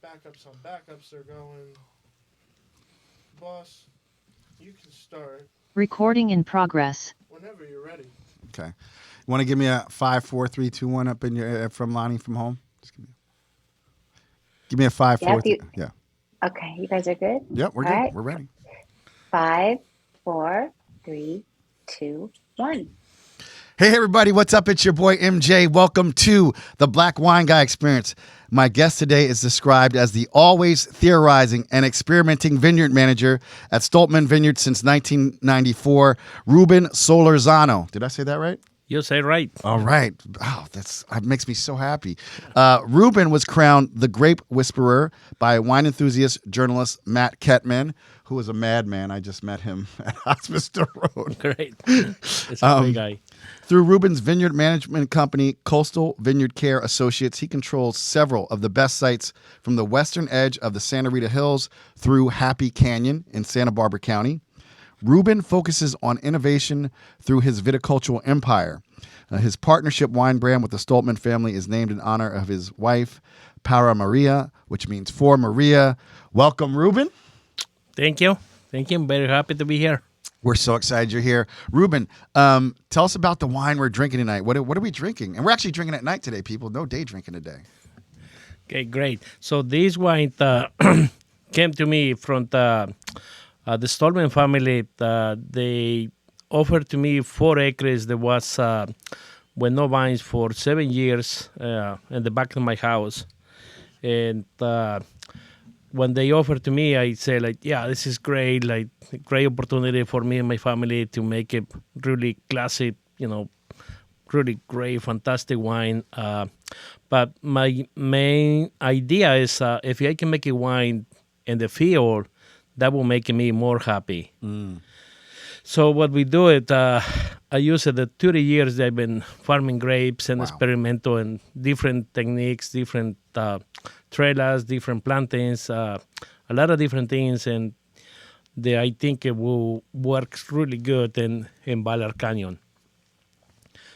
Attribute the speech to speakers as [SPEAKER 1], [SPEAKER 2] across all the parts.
[SPEAKER 1] backups on backups. They're going. Boss, you can start
[SPEAKER 2] Recording in progress.
[SPEAKER 1] whenever you're ready.
[SPEAKER 3] Okay. You want to give me a 5, 4, 3, 2, 1 up in your from Lonnie from home? Just give me a 5, 4,
[SPEAKER 4] Yep,
[SPEAKER 3] 3. Yeah.
[SPEAKER 4] Okay, you guys are good?
[SPEAKER 3] Yep, we're
[SPEAKER 4] All
[SPEAKER 3] good.
[SPEAKER 4] right.
[SPEAKER 3] We're ready.
[SPEAKER 4] 5, 4, 3, 2, 1.
[SPEAKER 3] Hey, everybody. What's up? It's your boy, MJ. Welcome to the Black Wine Guy Experience. My guest today is described as the always theorizing and experimenting vineyard manager at Stolpman Vineyards since 1994, Ruben Solorzano. Did I say that right?
[SPEAKER 5] You say right.
[SPEAKER 3] All right. Oh, that makes me so happy. Ruben was crowned the Grape Whisperer by wine enthusiast journalist Matt Kettmann, who is a madman. I just met him at Hospital Road.
[SPEAKER 5] Great. It's a great guy.
[SPEAKER 3] Through Ruben's vineyard management company, Coastal Vineyard Care Associates, he controls several of the best sites from the western edge of the STA Rita Hills through Happy Canyon in Santa Barbara County. Ruben focuses on innovation through his viticultural empire. His partnership wine brand with the Stolpman family is named in honor of his wife, Para Maria, which means for Maria. Welcome, Ruben.
[SPEAKER 5] Thank you. Thank you. I'm very happy to be here.
[SPEAKER 3] We're so excited you're here. Ruben, tell us about the wine we're drinking tonight. What are we drinking? And we're actually drinking at night today, people. No day drinking today.
[SPEAKER 5] Okay, great. So this wine came to me from the Stolpman family. They offered to me 4 acres. There was with no vines for 7 years in the back of my house. And when they offered to me, I said, like, yeah, this is great, like, great opportunity for me and my family to make a really classic, really great, fantastic wine. But my main idea is if I can make a wine in the field, that will make me more happy. So what we do it, I use it the 30 years that I've been farming grapes and experimental and different techniques, different trellas, different plantings, a lot of different things, and I think it will work really good in Ballard Canyon.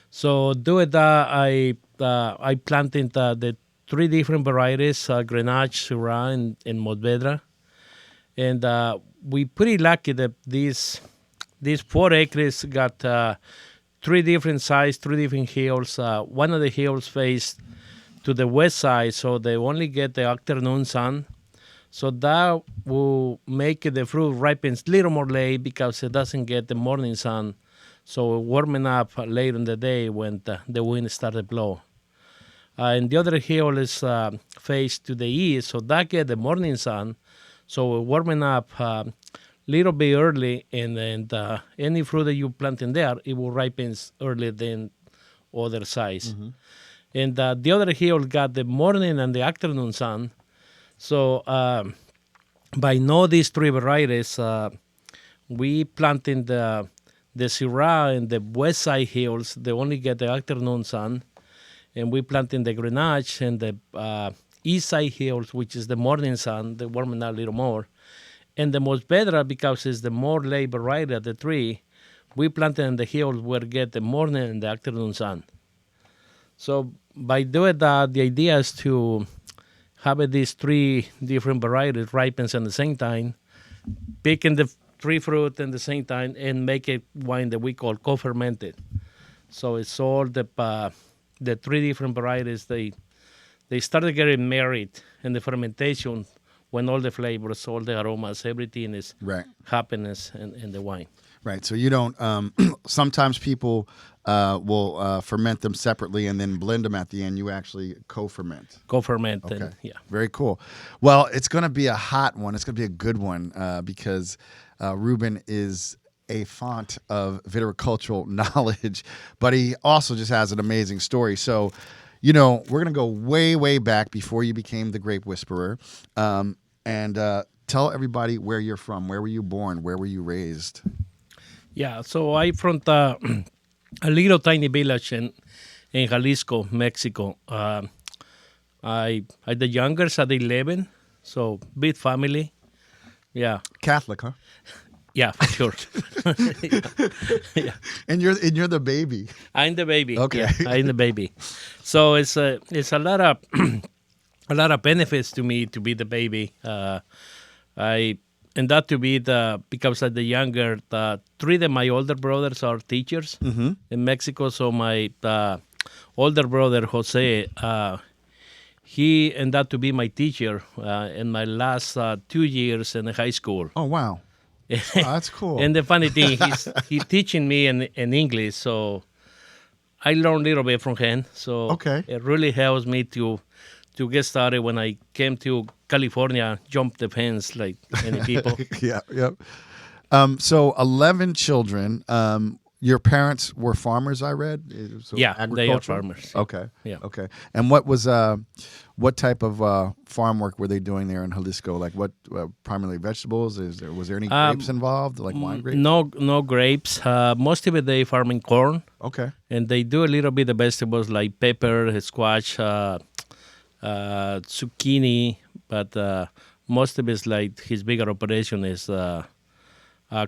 [SPEAKER 5] So do it. I planted the 3 different varieties: Grenache, Syrah, and Mourvedre, and we pretty lucky that these 4 acres got 3 different sides, 3 different hills. One of the hills faced to the west side, so they only get the afternoon sun. So that will make the fruit ripens a little more late because it doesn't get the morning sun. So warming up late in the day when the wind started to blow. And the other hill is faced to the east, so that get the morning sun. So warming up little bit early, and then any fruit that you plant in there, it will ripen earlier than other size. Mm-hmm. And the other hill got the morning and the afternoon sun. So by know these 3 varieties, we planted the Syrah in the west side hills. They only get the afternoon sun. And we planted the Grenache in the east side hills, which is the morning sun. They warming up a little more. And the Mourvedre, because it's the more late variety of the 3, we planted in the hills where get the morning and the afternoon sun. So by doing that, the idea is to have these 3 different varieties ripens at the same time, picking the 3 fruit at the same time, and make a wine that we call co-fermented. So it's all the 3 different varieties. They started getting married in the fermentation when all the flavors, all the aromas, everything is happiness in the wine.
[SPEAKER 3] Right. So you don't. Sometimes people will ferment them separately and then blend them at the end. You actually co-ferment.
[SPEAKER 5] Co-ferment.
[SPEAKER 3] Okay.
[SPEAKER 5] And, yeah.
[SPEAKER 3] Very cool. Well, it's going to be a hot one. It's going to be a good one because Ruben is a font of viticultural knowledge, but he also just has an amazing story. So, we're going to go way, way back before you became the Grape Whisperer, and tell everybody where you're from. Where were you born? Where were you raised?
[SPEAKER 5] Yeah, so I'm from a little tiny village in Jalisco, Mexico. I'm the youngest at 11, so big family. Yeah.
[SPEAKER 3] Catholic, huh?
[SPEAKER 5] Yeah, for sure.
[SPEAKER 3] Yeah. And you're the baby.
[SPEAKER 5] I'm the baby.
[SPEAKER 3] Okay.
[SPEAKER 5] Yeah, I'm the baby. So it's a lot of a lot of benefits to me to be the baby. And that to be because of the younger, three of my older brothers are teachers in Mexico. So my older brother, Jose, he ended up to be my teacher in my last 2 years in high school.
[SPEAKER 3] Oh, wow. Oh, that's cool.
[SPEAKER 5] And the funny thing, he's teaching me in English, so I learned a little bit from him. So it really helps me to get started when I came to California, jump the fence like many people.
[SPEAKER 3] So 11 children. Your parents were farmers, I read? So
[SPEAKER 5] yeah, they are farmers.
[SPEAKER 3] Okay.
[SPEAKER 5] Yeah.
[SPEAKER 3] Okay. And what type of farm work were they doing there in Jalisco? Like what, primarily vegetables? Was there any grapes involved, like wine grapes?
[SPEAKER 5] No grapes. Most of it they farming corn.
[SPEAKER 3] Okay.
[SPEAKER 5] And they do a little bit of vegetables like pepper, squash, zucchini, but most of it's like his bigger operation is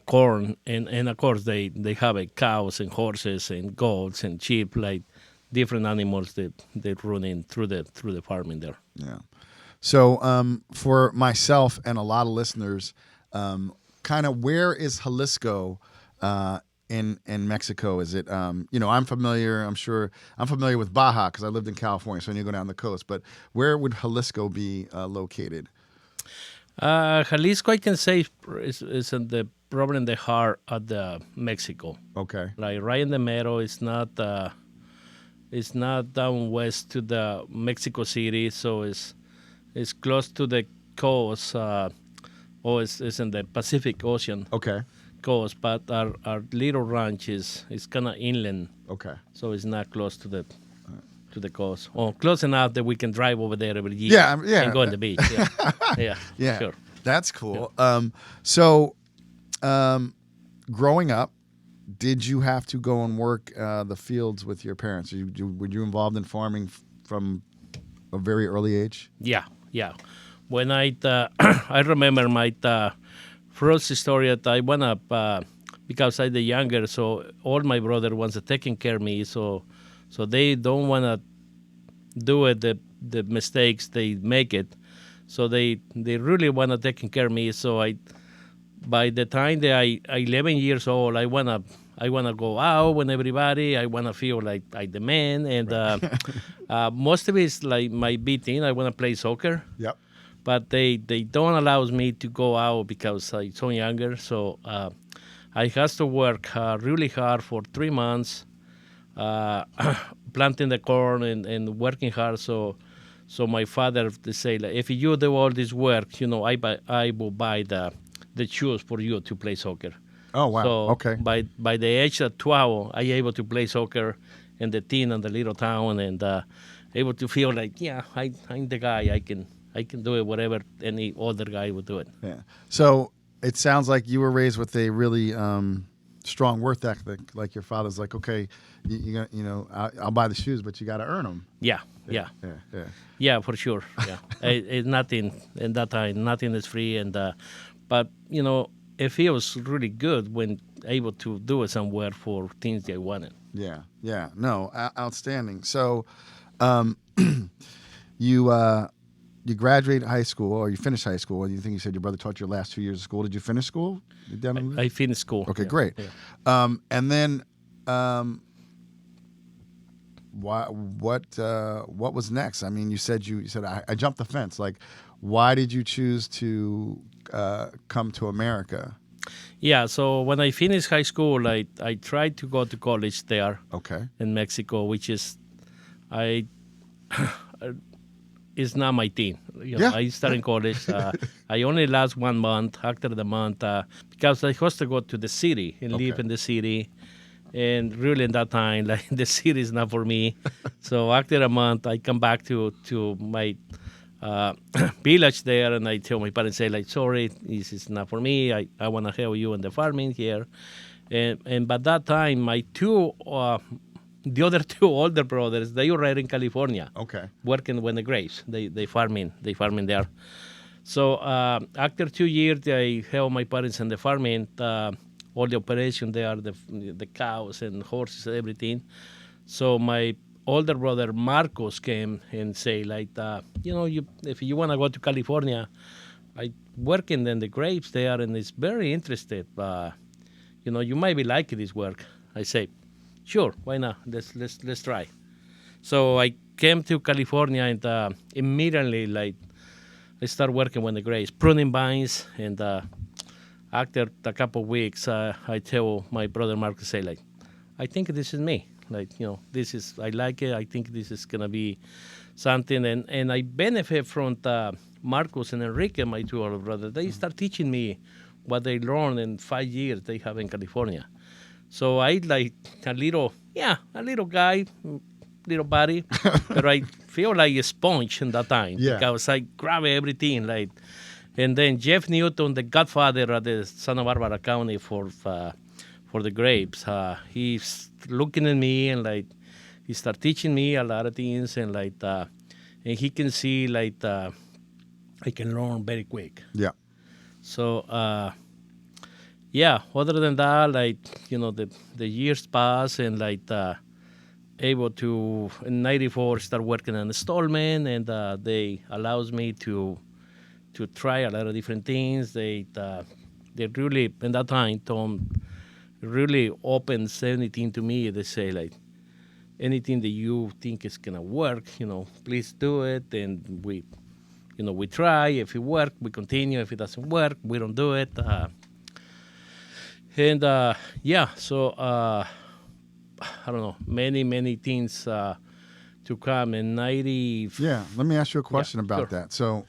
[SPEAKER 5] corn, and of course they have cows and horses and goats and sheep, like different animals that they're running through the farming there.
[SPEAKER 3] Yeah. So for myself and a lot of listeners, kind of where is Jalisco in Mexico? Is it I'm familiar with Baja because I lived in California, so I need to go down the coast. But where would Jalisco be located?
[SPEAKER 5] Jalisco, I can say, is in the probably in the heart of the Mexico.
[SPEAKER 3] Okay.
[SPEAKER 5] Like right in the middle. It's not down west to the Mexico City, so it's close to the coast. Or it's in the Pacific Ocean.
[SPEAKER 3] Okay.
[SPEAKER 5] Coast, but our little ranch is kind of inland.
[SPEAKER 3] Okay.
[SPEAKER 5] So it's not close to the coast, or close enough that we can drive over there every year.
[SPEAKER 3] Yeah.
[SPEAKER 5] And go on the beach. Yeah. Sure.
[SPEAKER 3] That's cool. Yeah. Growing up, did you have to go and work the fields with your parents? Were you involved in farming from a very early age?
[SPEAKER 5] Yeah. When I remember my first story that I went up because I'm the younger, so all my brother was taking care of me, so they don't want to do it the mistakes they make it, so they really want to take care of me. So by the time that I 11 years old, I wanna go out with everybody. I wanna feel like the man, and most of it's like my big thing. I wanna play soccer.
[SPEAKER 3] Yep.
[SPEAKER 5] But they don't allow me to go out because I'm so younger. So I have to work really hard for 3 months, planting the corn and working hard. So my father they say, like, if you do all this work, I will buy the shoes for you to play soccer.
[SPEAKER 3] Oh wow!
[SPEAKER 5] So
[SPEAKER 3] okay.
[SPEAKER 5] By the age of 12, I able to play soccer in the teen and the little town, and able to feel like I'm the guy. I can do it whatever any older guy would do it.
[SPEAKER 3] Yeah. So it sounds like you were raised with a really strong work ethic. Like your father's like, okay, I'll buy the shoes, but you got to earn them.
[SPEAKER 5] Yeah, for sure. Yeah, it's nothing in that time. Nothing is free, and but it feels really good when able to do it somewhere for things they wanted.
[SPEAKER 3] Yeah. No, outstanding. So, you graduated high school, or you finished high school. You think you said your brother taught you your last 2 years of school. Did you finish school?
[SPEAKER 5] I finished school.
[SPEAKER 3] Okay, great. Yeah. And then, what was next? I mean, you said I jumped the fence. Like, why did you choose to come to America?
[SPEAKER 5] Yeah, so when I finished high school, I tried to go to college there.
[SPEAKER 3] Okay.
[SPEAKER 5] In Mexico, which is it's not my thing. I started college. I only last 1 month. After the month, because I was to go to the city and live in the city, and really in that time, like the city is not for me. So after a month, I come back to my village there, and I tell my parents, say like, sorry, this is not for me. I want to help you in the farming here, and by that time, my the other two older brothers, they were in California.
[SPEAKER 3] Okay.
[SPEAKER 5] Working with the grapes. They farming there. So after 2 years, I help my parents in the farming, all the operation there, the cows and horses and everything. So my older brother Marcos came and say like, if you want to go to California, I working in the grapes there and it's very interested. You might be liking this work. I say, sure, why not? Let's try. So I came to California and immediately like I started working with the grapes, pruning vines, and after a couple of weeks, I tell my brother Marcos, say like, I think this is me. Like, I like it. I think this is gonna be something, and I benefit from Marcos and Enrique, my two older brothers. They start teaching me what they learned in 5 years they have in California. So I like a little guy, little body, but I feel like a sponge in that time because I grab everything like. And then Jeff Newton, the godfather of the Santa Barbara County for the grapes, he's looking at me and like he start teaching me a lot of things and like and he can see like I can learn very quick.
[SPEAKER 3] Yeah.
[SPEAKER 5] So other than that, like the years pass and like able to in '94 start working on the Stolpman and they allows me to try a lot of different things. They really in that time Tom really opens anything to me. They say like anything that you think is gonna work, please do it. And we try. If it works, we continue. If it doesn't work, we don't do it. So I don't know, many things to come in 90.
[SPEAKER 3] Yeah, let me ask you a question about that. So,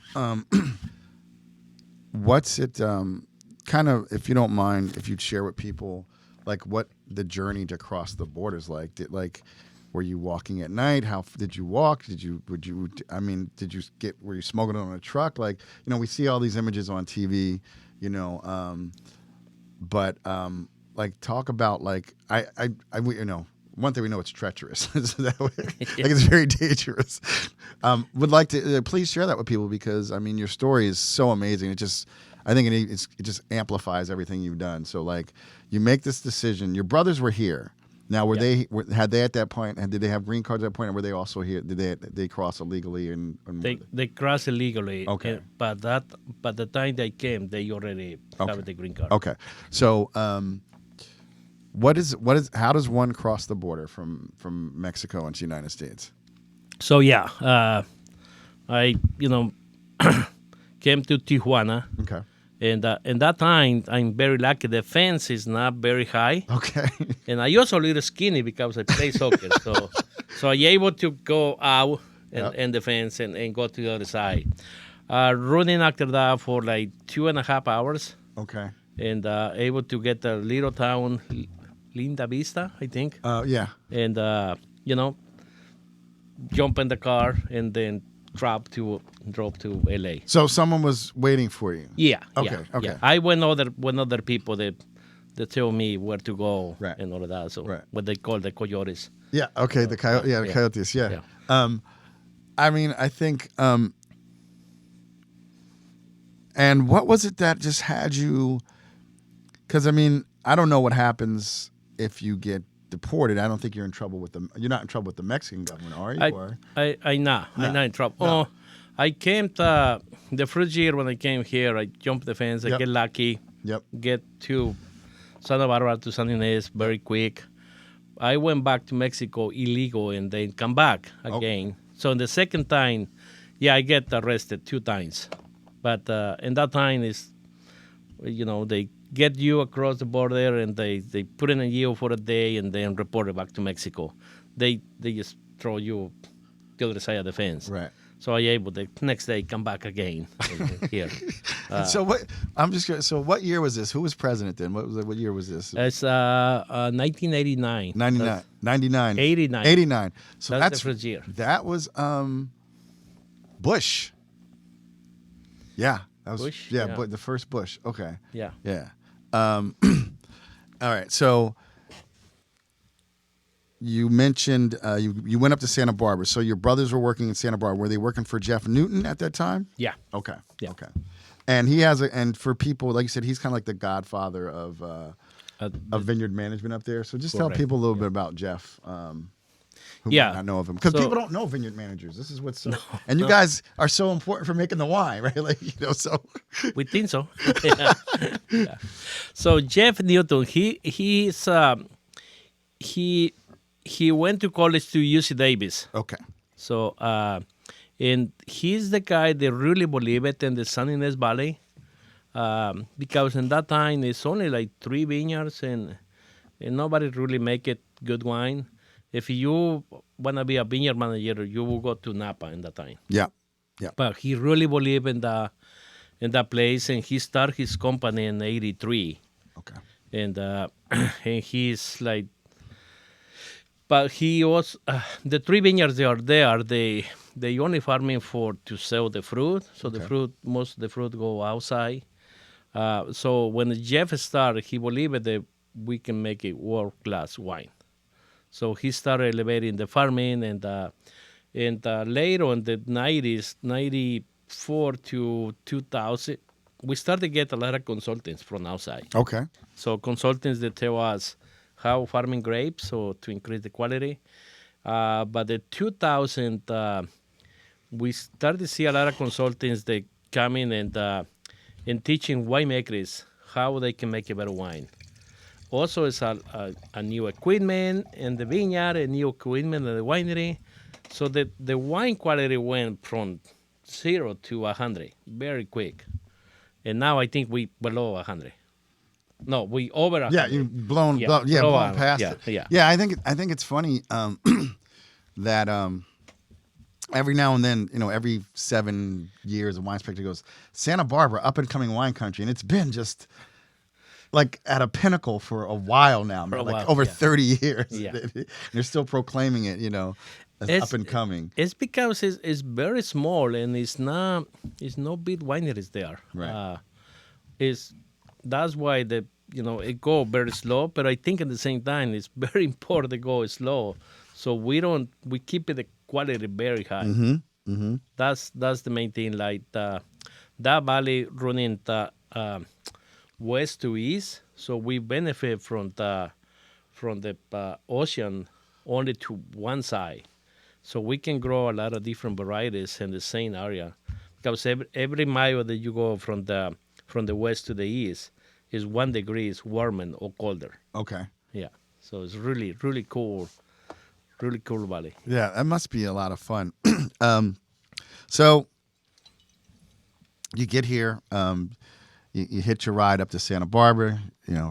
[SPEAKER 3] what's it kind of, if you don't mind, if you'd share with people, like what the journey to cross the borders like? Were you walking at night? How did you walk? Were you smoking it on a truck? Like, we see all these images on TV, but like talk about like, one thing we know, it's treacherous. So that way, like it's very dangerous. Would like to please share that with people because your story is so amazing. I think it just amplifies everything you've done. So like, you make this decision. Your brothers were here. Now, had they at that point, and did they have green cards at that point, or were they also here? Did they cross illegally?
[SPEAKER 5] They crossed illegally.
[SPEAKER 3] Okay.
[SPEAKER 5] But the time they came, they already have the green card.
[SPEAKER 3] Okay. So. How does one cross the border from Mexico into the United States?
[SPEAKER 5] So I came to Tijuana.
[SPEAKER 3] Okay.
[SPEAKER 5] And in that time, I'm very lucky. The fence is not very high.
[SPEAKER 3] Okay.
[SPEAKER 5] And I also a little skinny because I play soccer. So I able to go out and the fence and go to the other side. Running after that for like 2.5 hours.
[SPEAKER 3] Okay.
[SPEAKER 5] And able to get a little town, Linda Vista, I think.
[SPEAKER 3] Yeah.
[SPEAKER 5] And, jump in the car and then drove to L.A.
[SPEAKER 3] So someone was waiting for you?
[SPEAKER 5] Yeah.
[SPEAKER 3] Okay.
[SPEAKER 5] Yeah. I went other people that tell me where to go and all of that. So what they call the coyotes.
[SPEAKER 3] Yeah. Okay. The coyotes. Yeah. I think. And what was it that just had you? Because I don't know what happens if you get deported. I don't think you're in trouble with them. You're not in trouble with the Mexican government, are you?
[SPEAKER 5] I'm not in trouble. No. Oh, I came to the first year when I came here. I jumped the fence. I get lucky.
[SPEAKER 3] Yep.
[SPEAKER 5] Get to Santa Barbara to San Ynez very quick. I went back to Mexico illegal and then come back again. Okay. So the second time, I get arrested 2 times. But in that time is, they get you across the border and they put in a jail for a day and then report it back to Mexico. They just throw you to the other side of the fence.
[SPEAKER 3] Right.
[SPEAKER 5] So I able the next day come back again here.
[SPEAKER 3] So what? I'm just curious. So what year was this? Who was president then? What year was this?
[SPEAKER 5] It's 1989.
[SPEAKER 3] 99.
[SPEAKER 5] 89.
[SPEAKER 3] 89. So that's
[SPEAKER 5] the first year.
[SPEAKER 3] That was Bush. Yeah. That was
[SPEAKER 5] Bush?
[SPEAKER 3] But the first Bush. Okay.
[SPEAKER 5] Yeah.
[SPEAKER 3] Yeah. All right. So you mentioned you went up to Santa Barbara. So your brothers were working in Santa Barbara. Were they working for Jeff Newton at that time?
[SPEAKER 5] Yeah.
[SPEAKER 3] Okay.
[SPEAKER 5] Yeah.
[SPEAKER 3] Okay. And he has and for people, like you said, he's kind of like the godfather of vineyard management up there. So just tell people a little bit about Jeff. who
[SPEAKER 5] Yeah.
[SPEAKER 3] might not know of him, because
[SPEAKER 5] So-
[SPEAKER 3] people don't know vineyard managers. This is what's so, and you guys are so important for making the wine, right? Like, so
[SPEAKER 5] We think so. Yeah. So Jeff Newton, he went to college to UC Davis.
[SPEAKER 3] okay,
[SPEAKER 5] So and he's the guy that really believe it in the San Ynez Valley, because in that time it's only like 3 vineyards and nobody really make it good wine. If you wanna be a vineyard manager, you will go to Napa in that time.
[SPEAKER 3] yeah.
[SPEAKER 5] But he really believed in that place, and he started his company in '83.
[SPEAKER 3] Okay.
[SPEAKER 5] And and he's like, but he was the 3 vineyards they are there. They only farming to sell the fruit. So the fruit, most of the fruit go outside. So when Jeff started, he believed that we can make a world class wine. So he started elevating the farming, and later in the 90s, 94 to 2000, we started to get a lot of consultants from outside.
[SPEAKER 3] Okay.
[SPEAKER 5] So consultants that tell us how farming grapes, so to increase the quality. But the 2000, we started to see a lot of consultants that come in and teaching winemakers how they can make a better wine. Also, it's a new equipment in the vineyard, a new equipment in the winery. So the wine quality went from 0 to 100 very quick. And now I think we below 100. No, we over 100.
[SPEAKER 3] Yeah, you've blown past it.
[SPEAKER 5] Yeah.
[SPEAKER 3] I think it's funny that every now and then, every 7 years, a wine inspector goes, Santa Barbara, up and coming wine country, and it's been just like at a pinnacle for a while now,
[SPEAKER 5] For a
[SPEAKER 3] like
[SPEAKER 5] while,
[SPEAKER 3] over
[SPEAKER 5] yeah.
[SPEAKER 3] 30 years.
[SPEAKER 5] Yeah.
[SPEAKER 3] They're still proclaiming it, as up and coming.
[SPEAKER 5] It's because it's very small, and it's not big wineries there.
[SPEAKER 3] Right.
[SPEAKER 5] That's why it go very slow. But I think at the same time it's very important to go slow, so we keep the quality very high.
[SPEAKER 3] Mm-hmm. Mm-hmm.
[SPEAKER 5] That's the main thing. Like that valley running west to east, so we benefit from the ocean only to one side. So we can grow a lot of different varieties in the same area, because every mile that you go from the west to the east is 1 degree warmer or colder.
[SPEAKER 3] Okay.
[SPEAKER 5] Yeah. So it's really, really cool valley.
[SPEAKER 3] Yeah, that must be a lot of fun. So you get here, you hit your ride up to Santa Barbara,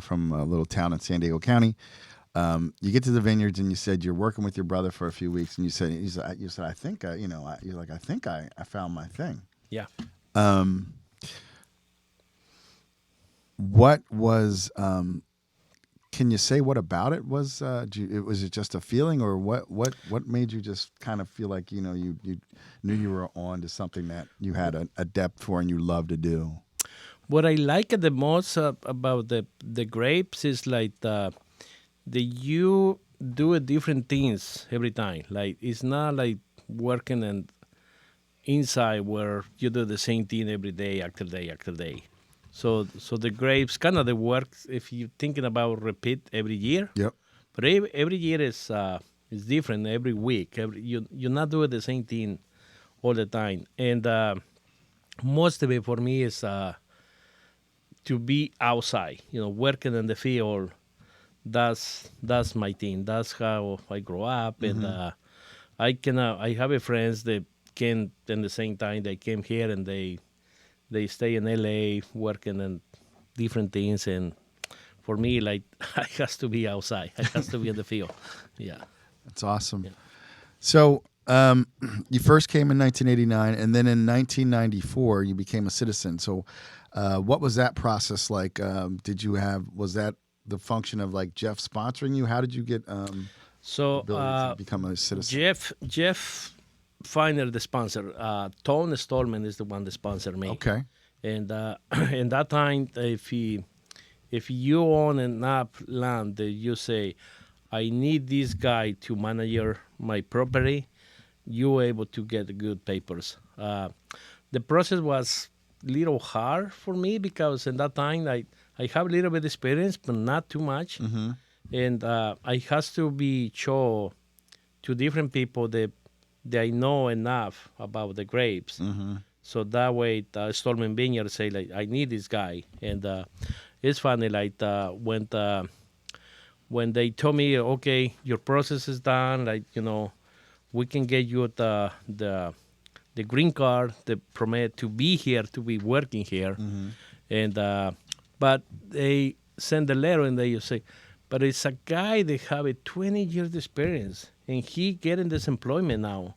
[SPEAKER 3] from a little town in San Diego County. You get to the vineyards, and you said you're working with your brother for a few weeks, and you said I think I found my thing.
[SPEAKER 5] Yeah.
[SPEAKER 3] What was? Can you say what about it was? Was it just a feeling, or what made you just kind of feel like you knew you were on to something that you had a depth for and you love to do?
[SPEAKER 5] What I like the most about the grapes is like that you do different things every time. Like it's not like working inside where you do the same thing every day after day after day. So the grapes kind of the work if you're thinking about repeat every year.
[SPEAKER 3] Yep.
[SPEAKER 5] But every year is different. Every week, you're not doing the same thing all the time. And most of it for me is to be outside. Working in the field. That's my thing. That's how I grow up.
[SPEAKER 3] Mm-hmm.
[SPEAKER 5] And I have a friends that came in the same time. They came here and they stay in LA working on different things, and for me, like, I has to be outside. I has to be in the field. Yeah.
[SPEAKER 3] That's awesome.
[SPEAKER 5] Yeah.
[SPEAKER 3] So you first came in 1989, and then in 1994 you became a citizen. So what was that process like? Was that the function of like Jeff sponsoring you? How did you get ability to become a citizen?
[SPEAKER 5] Jeff Finder, the sponsor. Tone Stolman is the one that sponsored me.
[SPEAKER 3] Okay.
[SPEAKER 5] And in that time, if you own enough land that you say, I need this guy to manage my property, you're able to get good papers. The process was a little hard for me because in that time I have a little bit of experience, but not too much.
[SPEAKER 3] Mm-hmm.
[SPEAKER 5] And I has to be shown to different people that they know enough about the grapes.
[SPEAKER 3] Mm-hmm.
[SPEAKER 5] So that way, Stolpman Vineyards say like, I need this guy, and it's funny like when they told me, okay, your process is done, like we can get you the green card, the permit to be here, to be working here, and but they send a letter and they say, but it's a guy that have a 20 years experience and he getting this employment now,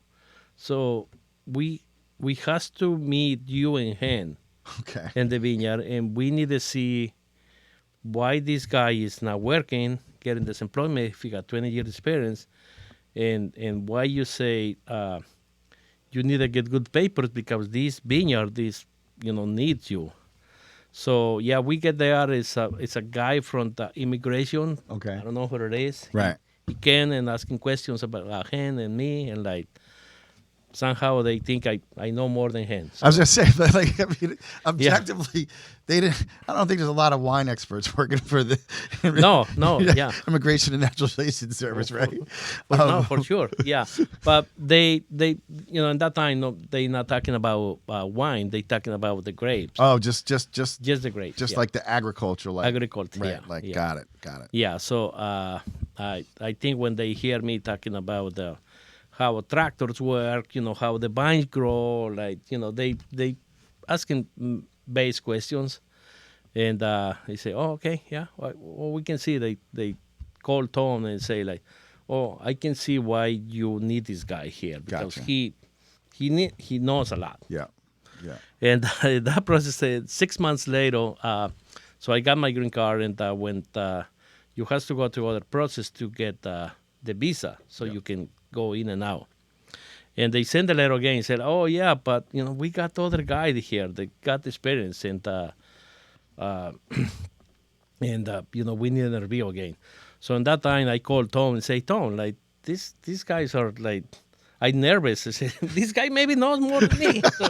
[SPEAKER 5] so we has to meet you in hand
[SPEAKER 3] Okay.
[SPEAKER 5] in the vineyard, and we need to see why this guy is not working, getting this employment if he got 20 years experience, and why you say you need to get good papers because this vineyard needs you. So yeah, we get there. It's a guy from the immigration.
[SPEAKER 3] Okay.
[SPEAKER 5] I don't know who it is.
[SPEAKER 3] Right.
[SPEAKER 5] He came and asking questions about him and me, and like somehow they think I know more than him. So,
[SPEAKER 3] I was gonna say, like, I mean, objectively, they didn't. I don't think there's a lot of wine experts working for the
[SPEAKER 5] no, yeah.
[SPEAKER 3] Immigration and Naturalization Service, right?
[SPEAKER 5] No, for sure, yeah. But they in that time, no, they not talking about wine. They talking about the grapes.
[SPEAKER 3] Oh, just
[SPEAKER 5] the grapes.
[SPEAKER 3] just
[SPEAKER 5] yeah.
[SPEAKER 3] like the agricultural, like
[SPEAKER 5] Agriculture,
[SPEAKER 3] right?
[SPEAKER 5] yeah,
[SPEAKER 3] Like,
[SPEAKER 5] yeah.
[SPEAKER 3] got it.
[SPEAKER 5] Yeah. So I think when they hear me talking about how tractors work, how the vines grow, like they asking base questions, and they say, oh, okay, yeah, well, we can see. They call Tom and say like, oh, I can see why you need this guy here because
[SPEAKER 3] Gotcha.
[SPEAKER 5] he knows a lot.
[SPEAKER 3] Yeah, yeah.
[SPEAKER 5] And that process, 6 months later, so I got my green card, and went. You have to go through other process to get the visa, so you can go in and out. And they sent a letter again and said, oh, yeah, but, we got other guy here that got experience, and we need an interview again. So in that time, I called Tom and say, Tom, like, these guys are, like, I'm nervous. I said, this guy maybe knows more than me. So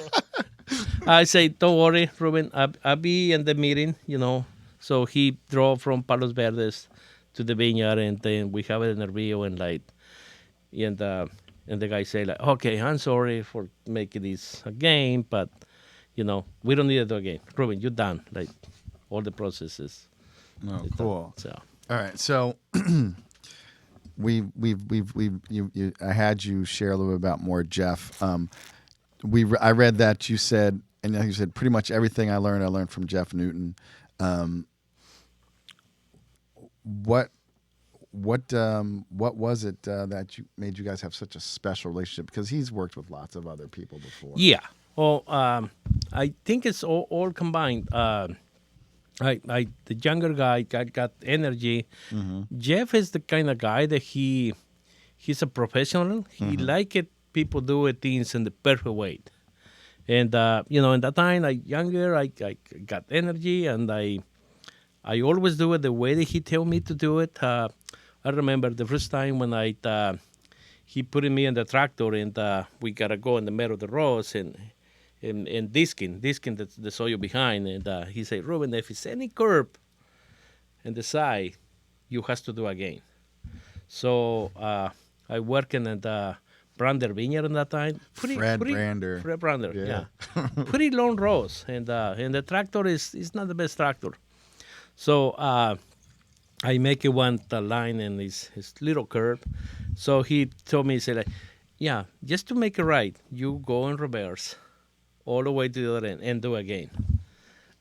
[SPEAKER 5] I say, don't worry, Ruben, I'll be in the meeting, So he drove from Palos Verdes to the vineyard, and then we have an interview, and the guy say like, okay, I'm sorry for making this again, but we don't need to do it again. Ruben, you're done. Like all the processes.
[SPEAKER 3] Oh, cool.
[SPEAKER 5] So
[SPEAKER 3] All right, so I had you share a little bit about more Jeff. I read that you said pretty much everything I learned from Jeff Newton. What was it that made you guys have such a special relationship? Because he's worked with lots of other people before.
[SPEAKER 5] Yeah. Well, I think it's all combined. The younger guy got energy. Mm-hmm. Jeff is the kind of guy that he's a professional. He like it. People do things in the perfect way. And in that time, younger, I got energy, and I always do it the way that he tell me to do it. I remember the first time when he put me in the tractor, and we gotta go in the middle of the roads and disking the soil behind, and he said, Ruben, if it's any curb in the side, you has to do again. So I working at Brander Vineyard in that time.
[SPEAKER 3] Fred Brander.
[SPEAKER 5] Fred Brander,
[SPEAKER 3] Yeah.
[SPEAKER 5] Pretty long rows, and the tractor is not the best tractor. So I make one line in his little curve. So he told me, he said, like, yeah, just to make it right, you go in reverse all the way to the other end and do again.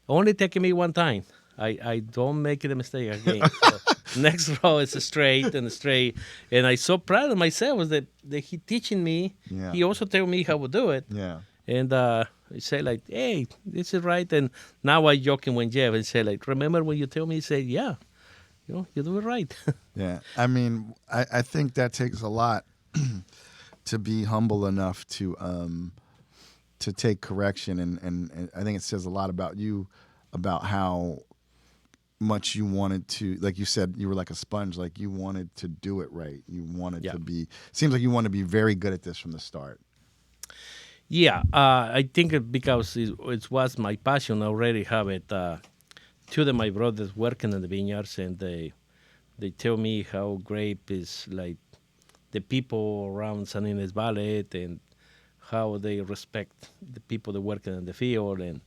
[SPEAKER 5] Only taking me one time. I don't make the mistake again. So next row is straight. And I so proud of myself that he teaching me.
[SPEAKER 3] Yeah.
[SPEAKER 5] He also tell me how to do it.
[SPEAKER 3] Yeah.
[SPEAKER 5] And he say like, hey, this is right. And now I joking when Jeff and say like, remember when you tell me? He said, yeah, you do it right.
[SPEAKER 3] Yeah. I mean, I think that takes a lot to be humble enough to take correction. And I think it says a lot about you, about how much you wanted to, like you said, you were like a sponge, like you wanted to do it right. You wanted to be, seems like you want to be very good at this from the start.
[SPEAKER 5] Yeah, I think because it was my passion. I already have it. Two of my brothers working in the vineyards, and they tell me how grape is like the people around San Ynez Valley and how they respect the people that work in the field. And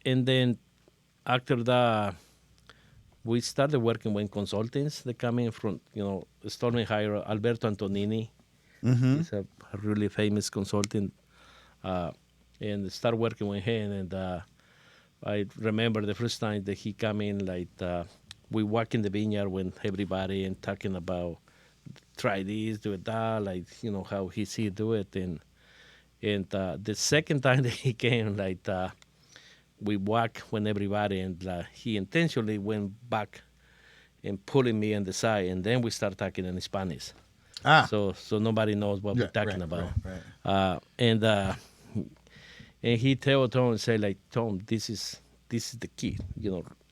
[SPEAKER 5] then after that, we started working with consultants that come in from, Stolpman hired Alberto Antonini.
[SPEAKER 3] Mm-hmm.
[SPEAKER 5] He's a really famous consultant. And started working with him. And I remember the first time that he came in, we walk in the vineyard with everybody and talking about try this, do it that, how he see do it. And the second time that he came, we walk with everybody, and he intentionally went back and pulling me on the side, and then we start talking in Spanish. So nobody knows what we're talking about.
[SPEAKER 3] Right.
[SPEAKER 5] And he tell Tom and say Tom, this is the key.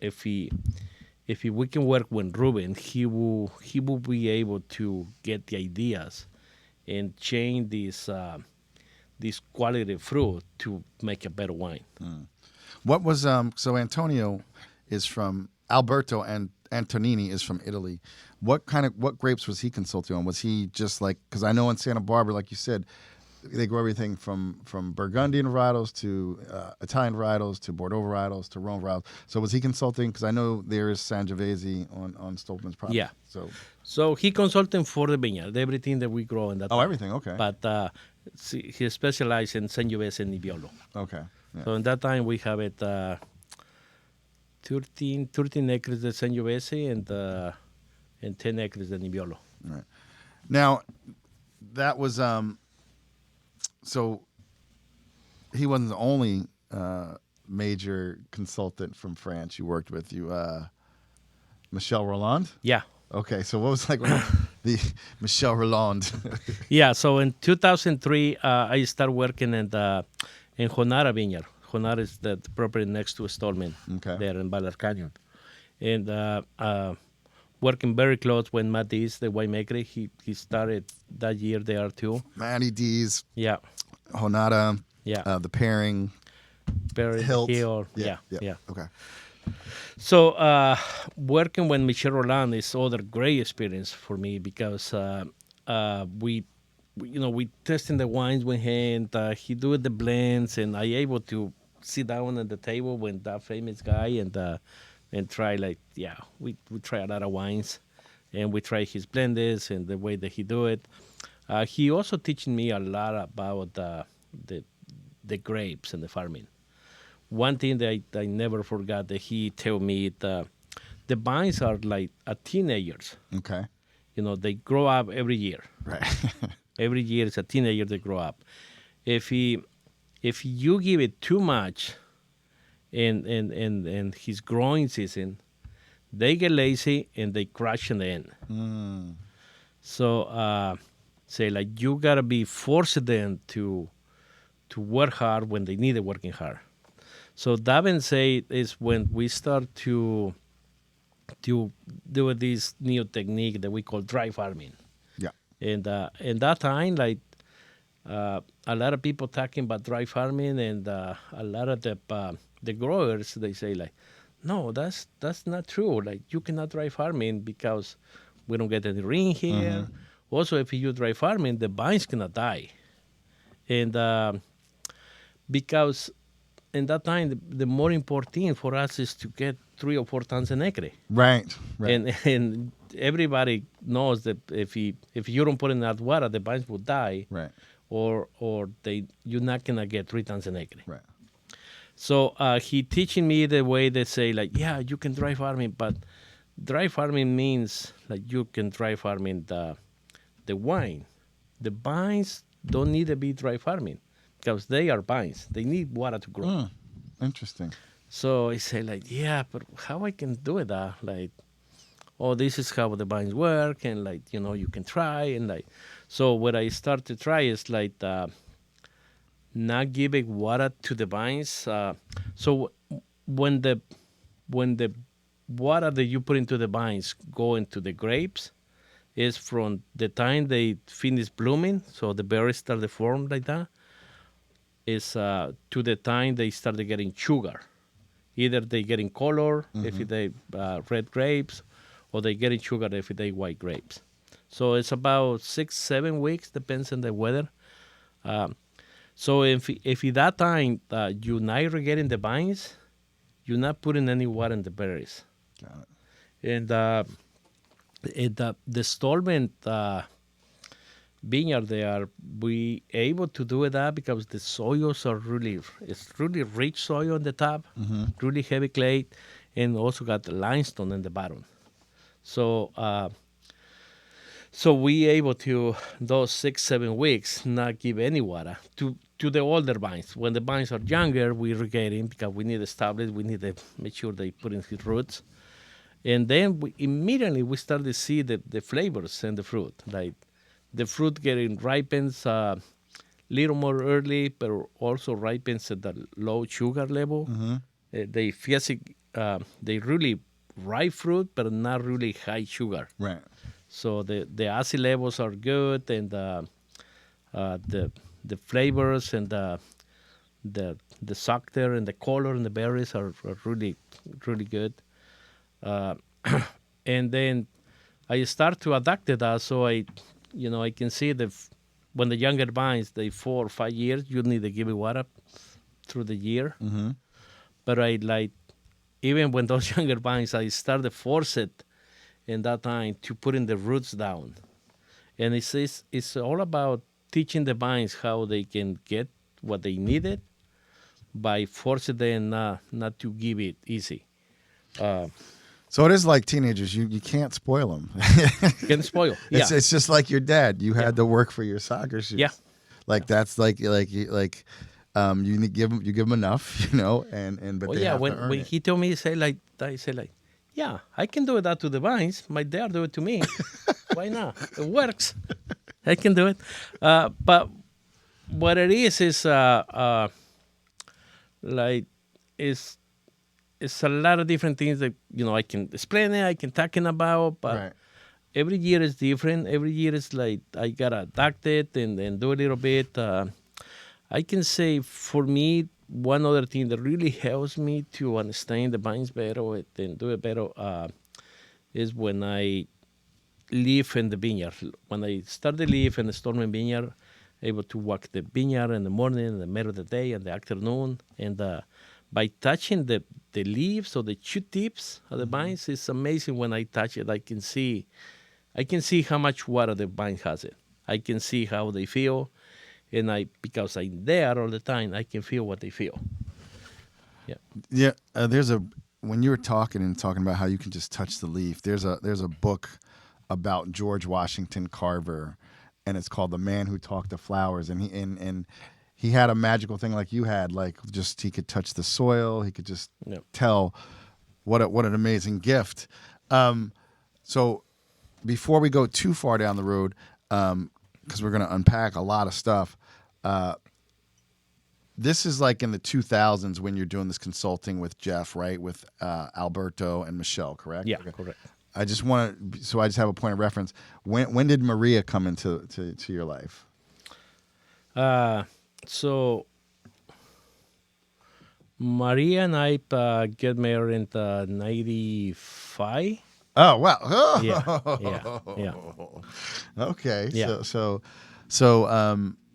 [SPEAKER 5] If we can work with Ruben, he will be able to get the ideas and change this quality fruit to make a better wine.
[SPEAKER 3] What was so Antonio is from Alberto and Antonini is from Italy. What grapes was he consulting on? Was he just because I know in Santa Barbara, like you said, they grow everything from Burgundian varietals to Italian varietals to Bordeaux varietals to Rhone varietals. So was he consulting? Because I know there is Sangiovese on Stolpman's property.
[SPEAKER 5] Yeah.
[SPEAKER 3] So
[SPEAKER 5] he consulting for the vineyard, everything that we grow in that.
[SPEAKER 3] Oh, everything. Okay.
[SPEAKER 5] But he specialized in Sangiovese and Nebbiolo.
[SPEAKER 3] Okay. Yeah.
[SPEAKER 5] So in that time we have it 13 acres of Sangiovese and 10 acres of Nebbiolo.
[SPEAKER 3] Right. Now, that was so he wasn't the only major consultant from France you worked with. You Michel Roland?
[SPEAKER 5] Yeah.
[SPEAKER 3] Okay, so what was the Michel Roland?
[SPEAKER 5] Yeah, so in 2003 I started working in Jonara Vineyard. Jonara is the property next to Stolpman, there in Ballard Canyon. And working very close with Matt Dees, the winemaker. He started that year there too.
[SPEAKER 3] Matty Dees.
[SPEAKER 5] Yeah.
[SPEAKER 3] Jonara.
[SPEAKER 5] Yeah.
[SPEAKER 3] The pairing.
[SPEAKER 5] Hilt.
[SPEAKER 3] Yeah. Okay.
[SPEAKER 5] So working with Michel Roland is other great experience for me because we testing the wines with him. He do the blends, and I able to sit down at the table with that famous guy and try we try a lot of wines, and we try his blends and the way that he do it. He also teaching me a lot about the grapes and the farming. One thing that I never forgot that he tell me the vines are like teenagers.
[SPEAKER 3] Okay.
[SPEAKER 5] They grow up every year.
[SPEAKER 3] Right.
[SPEAKER 5] Every year it's a teenager they grow up. If you give it too much in his growing season, they get lazy and they crash in the end. So you gotta be forced them to work hard when they need it working hard. So that being said is when we start to do this new technique that we call dry farming.
[SPEAKER 3] Yeah.
[SPEAKER 5] And in that time, a lot of people talking about dry farming, and a lot of the growers, they say no, that's not true. You cannot dry farming because we don't get any rain here. Mm-hmm. Also, if you dry farming, the vines cannot die, and because in that time, the more important thing for us is to get 3 or 4 tons an acre.
[SPEAKER 3] Right.
[SPEAKER 5] And everybody knows that if you don't put in that water, the vines will die.
[SPEAKER 3] Right.
[SPEAKER 5] Or you're not gonna get 3 tons an acre.
[SPEAKER 3] Right.
[SPEAKER 5] So he teaching me the way they say you can dry farming, but dry farming means you can dry farming the wine. The vines don't need to be dry farming. Because they are vines. They need water to grow.
[SPEAKER 3] Interesting.
[SPEAKER 5] So I say but how I can do it? This is how the vines work, and you can try, and so what I start to try is not giving water to the vines. So when the water that you put into the vines go into the grapes, is from the time they finish blooming, so the berries start to form like that, is to the time they started getting sugar. Either they getting color if they red grapes, or they getting sugar if they white grapes. So it's about 6-7 weeks, depends on the weather. So if at that time you're not irrigating the vines, you're not putting any water in the berries.
[SPEAKER 3] Got it.
[SPEAKER 5] And the Stolpman vineyard, we able to do that because the soils are it's really rich soil on the top, really heavy clay, and also got the limestone in the bottom. So we able to those 6-7 weeks not give any water to the older vines. When the vines are younger, we irrigating because we need to establish, we need to make sure they put in his roots. And then immediately we start to see the flavors in the fruit. Like the fruit getting ripens a little more early, but also ripens at the low sugar level. They really ripe fruit, but not really high sugar.
[SPEAKER 3] Right.
[SPEAKER 5] So the acid levels are good, and the flavors and the sucker and the color in the berries are really, really good. And then I start to adapt to that, so I can see when the younger vines, they 4 or 5 years, you need to give it water through the year. But even when those younger vines, I start to force it in that time to putting the roots down. And it's all about teaching the vines how they can get what they needed by forcing them not to give it easy.
[SPEAKER 3] So it is like teenagers. You can't spoil them.
[SPEAKER 5] Can spoil. Yeah.
[SPEAKER 3] It's just like your dad. You had to work for your soccer shoes.
[SPEAKER 5] Yeah.
[SPEAKER 3] Like that's like you need give them enough, but they have to earn
[SPEAKER 5] when
[SPEAKER 3] it.
[SPEAKER 5] he told me, I say, yeah, I can do that to the vines. My dad do it to me. Why not? It works. I can do it. But what it is it's a lot of different things that I can explain it. I can talking about, but
[SPEAKER 3] Right.
[SPEAKER 5] every year is different. Every year is like I gotta adapt it and do a little bit. I can say for me, one other thing that really helps me to understand the vines better and do it better is when I live in the vineyard. When I start to live in the Stolpman Vineyard, able to walk the vineyard in the morning, in the middle of the day, and the afternoon, and by touching the leaves or the shoot tips of the vines, it's amazing. When I touch it, I can see how much water the vine has it. I can see how they feel, and because I'm there all the time, I can feel what they feel. Yeah.
[SPEAKER 3] Yeah. When you were talking about how you can just touch the leaf. There's a book about George Washington Carver, and it's called The Man Who Talked to Flowers, and he had a magical thing like you had, like just he could touch the soil, he could just tell what an amazing gift. So before we go too far down the road, because we're going to unpack a lot of stuff, this is like in the 2000s when you're doing this consulting with Jeff, right? With Alberto and Michelle, correct?
[SPEAKER 5] Yeah,
[SPEAKER 3] okay.
[SPEAKER 5] correct.
[SPEAKER 3] I just have a point of reference. When did Maria come into your life?
[SPEAKER 5] So Maria and I get married in 95.
[SPEAKER 3] Oh wow!
[SPEAKER 5] Yeah.
[SPEAKER 3] Okay.
[SPEAKER 5] Yeah.
[SPEAKER 3] So,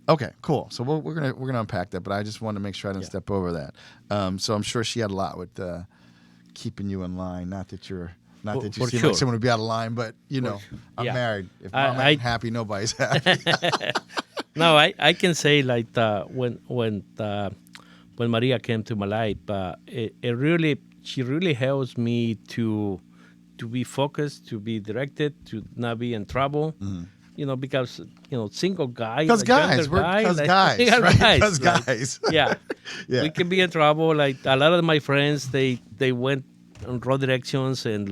[SPEAKER 3] okay, cool. So we're gonna unpack that, but I just wanted to make sure I didn't step over that. So I'm sure she had a lot with keeping you in line. Not that you seem like someone to be out of line, but I'm married. If mama ain't happy, nobody's happy.
[SPEAKER 5] No, I can say like when Maria came to my life, she really helps me to be focused, to be directed, to not be in trouble. Because single guys.
[SPEAKER 3] Because guys,
[SPEAKER 5] Yeah. We can be in trouble. Like a lot of my friends, they went on road directions and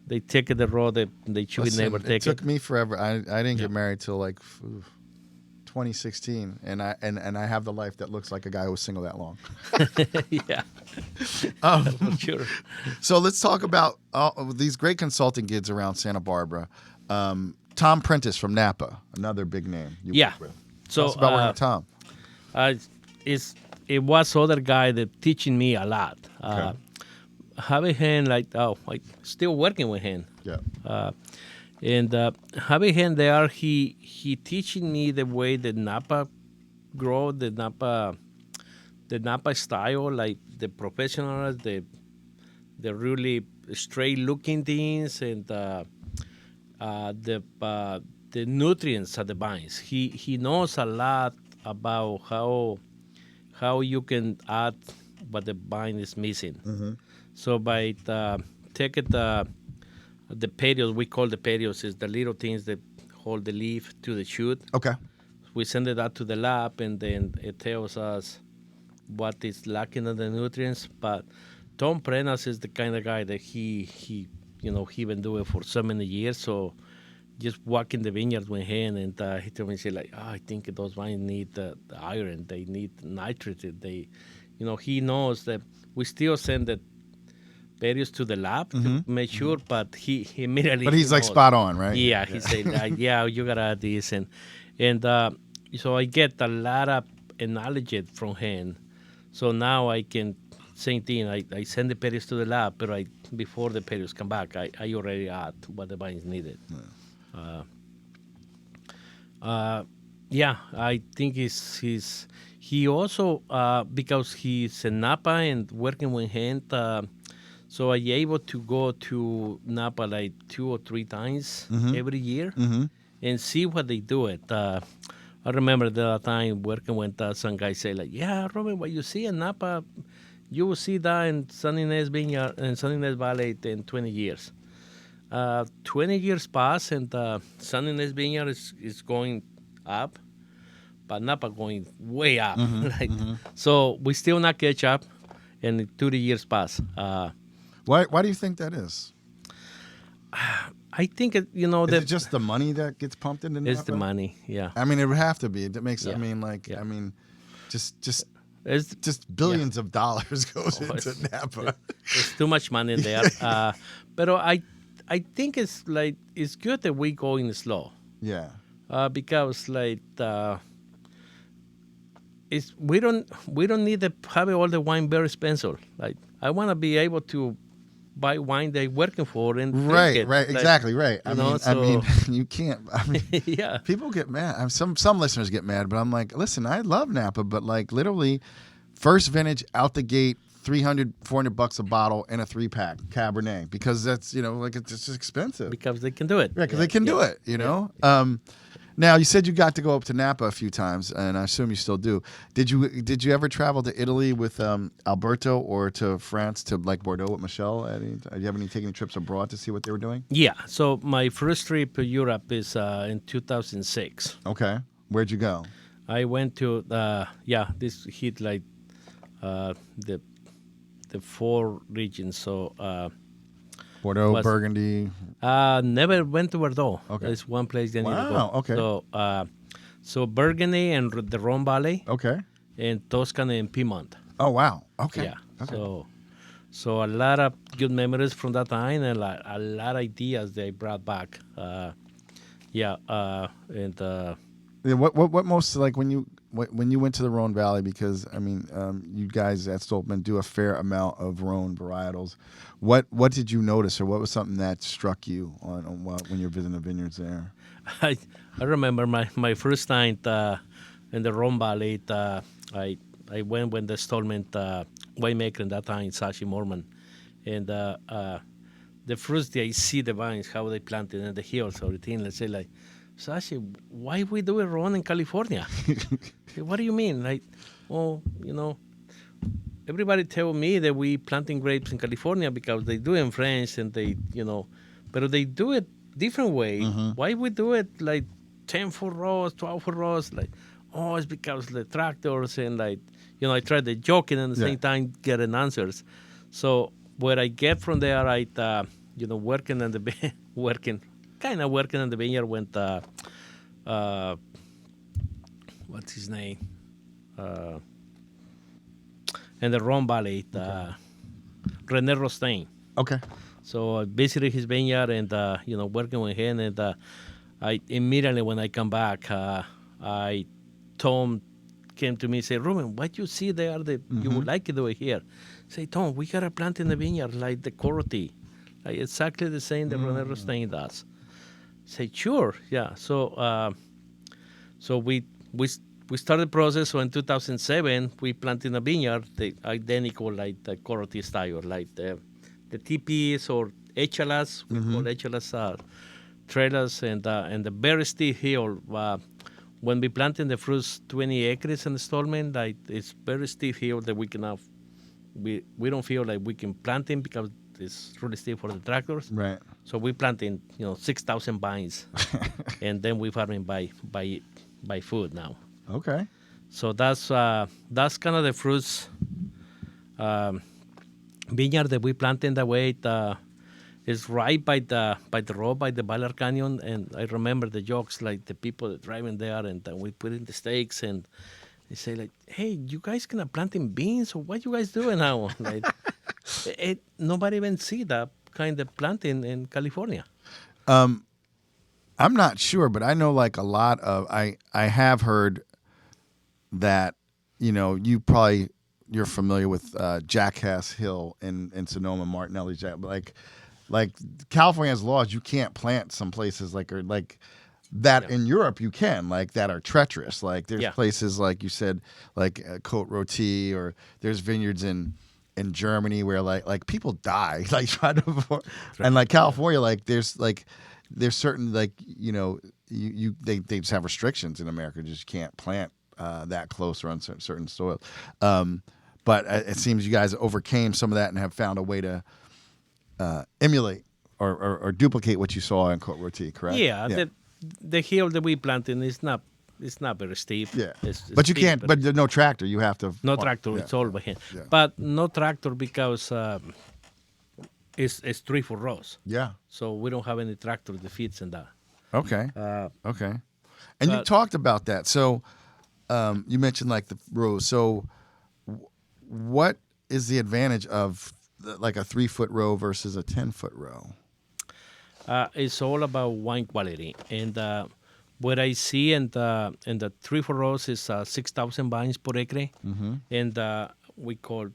[SPEAKER 5] they take the road that they should never take.
[SPEAKER 3] It took me forever. I didn't get married till like 2016, and I have the life that looks like a guy who was single that long.
[SPEAKER 5] Yeah. For sure.
[SPEAKER 3] So let's talk about these great consulting gigs around Santa Barbara. Tom Prentice from Napa, another big name. Work with.
[SPEAKER 5] So
[SPEAKER 3] tell us about working with Tom.
[SPEAKER 5] It was other guy that teaching me a lot.
[SPEAKER 3] Okay.
[SPEAKER 5] Having him still working with him.
[SPEAKER 3] Yeah.
[SPEAKER 5] And having him there, he teaching me the way the Napa grow, the Napa style, like the professionals, the really straight looking things, and the nutrients of the vines. He knows a lot about how you can add what the vine is missing.
[SPEAKER 3] Mm-hmm.
[SPEAKER 5] So by taking the petioles, we call the petioles is the little things that hold the leaf to the shoot.
[SPEAKER 3] Okay.
[SPEAKER 5] We send it out to the lab, and then it tells us what is lacking in the nutrients. But Tom Prenas is the kind of guy that he been doing for so many years. So just walking the vineyard with him, and he told me, say like, I think those vines need the iron, they need nitrogen. He knows that we still send the berries to the lab to make sure, but he immediately.
[SPEAKER 3] But he's like
[SPEAKER 5] knows.
[SPEAKER 3] spot on, right?
[SPEAKER 5] Yeah, he said, like, yeah, you gotta add this, and so I get a lot of knowledge from him. So now I can same thing. I send the berries to the lab, but before the berries come back, I already add what the vines needed. Yeah. I think he also because he's in Napa and working with him. So I able to go to Napa like 2 or 3 times every year and see what they do it. I remember the time working with some guy say like, yeah, Ruben, what you see in Napa, you will see that in Sunny Nest Vineyard and Sunny Nest Valley in 20 years. 20 years pass, and Sunny Nest Vineyard is going up, but Napa going way up. So we still not catch up, and 30 years pass.
[SPEAKER 3] Why do you think that is?
[SPEAKER 5] I think is
[SPEAKER 3] it just the money that gets pumped into Napa?
[SPEAKER 5] It's the money, yeah.
[SPEAKER 3] I mean, it would have to be. It makes.
[SPEAKER 5] Yeah.
[SPEAKER 3] I mean, like,
[SPEAKER 5] Yeah.
[SPEAKER 3] I mean, just
[SPEAKER 5] It's
[SPEAKER 3] billions of dollars goes into Napa.
[SPEAKER 5] There's too much money in there. But I think it's good that we going slow.
[SPEAKER 3] Yeah.
[SPEAKER 5] Because we don't need to have all the wine very expensive. Like I want to be able to buy wine they're working for and drink it.
[SPEAKER 3] Right, exactly, right. I mean, you can't. I mean,
[SPEAKER 5] yeah.
[SPEAKER 3] People get mad. Some listeners get mad, but I'm like, listen, I love Napa, but like literally, first vintage out the gate, $300-$400 a bottle in a 3-pack Cabernet, because that's it's just expensive.
[SPEAKER 5] Because they can do it.
[SPEAKER 3] Yeah, because they can do it. Now you said you got to go up to Napa a few times, and I assume you still do. Did you ever travel to Italy with Alberto, or to France to like Bordeaux with Michelle? Did you have taken any trips abroad to see what they were doing?
[SPEAKER 5] Yeah. So my first trip to Europe is in 2006.
[SPEAKER 3] Okay. Where'd you go?
[SPEAKER 5] I went to this hit like the 4 regions. So
[SPEAKER 3] Bordeaux, Burgundy.
[SPEAKER 5] Never went to Bordeaux.
[SPEAKER 3] Okay.
[SPEAKER 5] There's one place I need to go.
[SPEAKER 3] Wow. Okay.
[SPEAKER 5] So Burgundy and the Rhone Valley.
[SPEAKER 3] Okay.
[SPEAKER 5] And Tuscany and Piedmont.
[SPEAKER 3] Oh wow. Okay.
[SPEAKER 5] Yeah.
[SPEAKER 3] Okay.
[SPEAKER 5] So a lot of good memories from that time, and a lot of ideas they brought back.
[SPEAKER 3] What most, like, when you went to the Rhone Valley, because I mean, you guys at Stolpman do a fair amount of Rhone varietals. What did you notice, or what was something that struck you on when you're visiting the vineyards there?
[SPEAKER 5] I remember my first time in the Rhone Valley. I went when the Stolpman winemaker in that time, Sashi Mormon, and the first day I see the vines, how they planted in the hills, everything. Let's say like, Sashi, why we do it Rhone in California? What do you mean? Like, everybody tell me that we planting grapes in California because they do it in French, and they, but they do it different way. Why we do it like 10-foot rows, 12-foot rows? Like, it's because the tractors, and like, I tried to joke and at the same time getting answers. So what I get from there, working in the vineyard went, what's his name? In the Rhone Valley, René Rostaing.
[SPEAKER 3] Okay.
[SPEAKER 5] So I visited his vineyard and, working with him. And I immediately, when I come back, Tom came to me and said, Ruben, what you see there that you would like to do it here? Say, Tom, we got a plant in the vineyard like the Coroti. Like exactly the same that René Rostaing does. Say, sure, yeah. So we started the process. So in 2007, we planted a vineyard, the identical like the Coroti style, like the TPs or echalas. We call echalas trailers, and the very steep hill. When we planted the first 20 acres in the Stolpman, like it's very steep hill that we cannot. We don't feel like we can plant in because it's really steep for the tractors.
[SPEAKER 3] Right.
[SPEAKER 5] So we planting 6,000 vines, and then we farming by food now.
[SPEAKER 3] Okay.
[SPEAKER 5] So that's kind of the fruits vineyard that we plant in that way. It's right by the road by the Ballard Canyon, and I remember the jokes like the people driving there, and we put in the stakes, and they say like, "Hey, you guys gonna planting beans, or what you guys doing now?" Like, nobody even see that kind of planting in California.
[SPEAKER 3] I'm not sure, but I know like a lot of I have heard that you're familiar with Jackass Hill in Sonoma, Martinelli, like California has laws you can't plant some places like that. In Europe you can, like that are treacherous. Like there's places like you said, like Côte Rôtie, or there's vineyards in Germany where like people die like trying to, and like California, like there's certain like they just have restrictions in America. You just can't plant that close or on certain soil. But it seems you guys overcame some of that and have found a way to emulate or duplicate what you saw in Côte Rôtie, correct?
[SPEAKER 5] Yeah. The hill that we planted is not very steep.
[SPEAKER 3] Yeah.
[SPEAKER 5] It's
[SPEAKER 3] but you
[SPEAKER 5] steep,
[SPEAKER 3] can't. But there's no tractor. You have to.
[SPEAKER 5] No tractor. It's all by hand.
[SPEAKER 3] Yeah.
[SPEAKER 5] But no tractor because it's 3-4 rows.
[SPEAKER 3] Yeah.
[SPEAKER 5] So we don't have any tractor that fits in that.
[SPEAKER 3] Okay. Okay. And you talked about that. So you mentioned like the rows. So what is the advantage of like a 3-foot row versus a 10-foot row?
[SPEAKER 5] It's all about wine quality, and what I see in the 3-4 rows is 6,000 vines per acre, and we call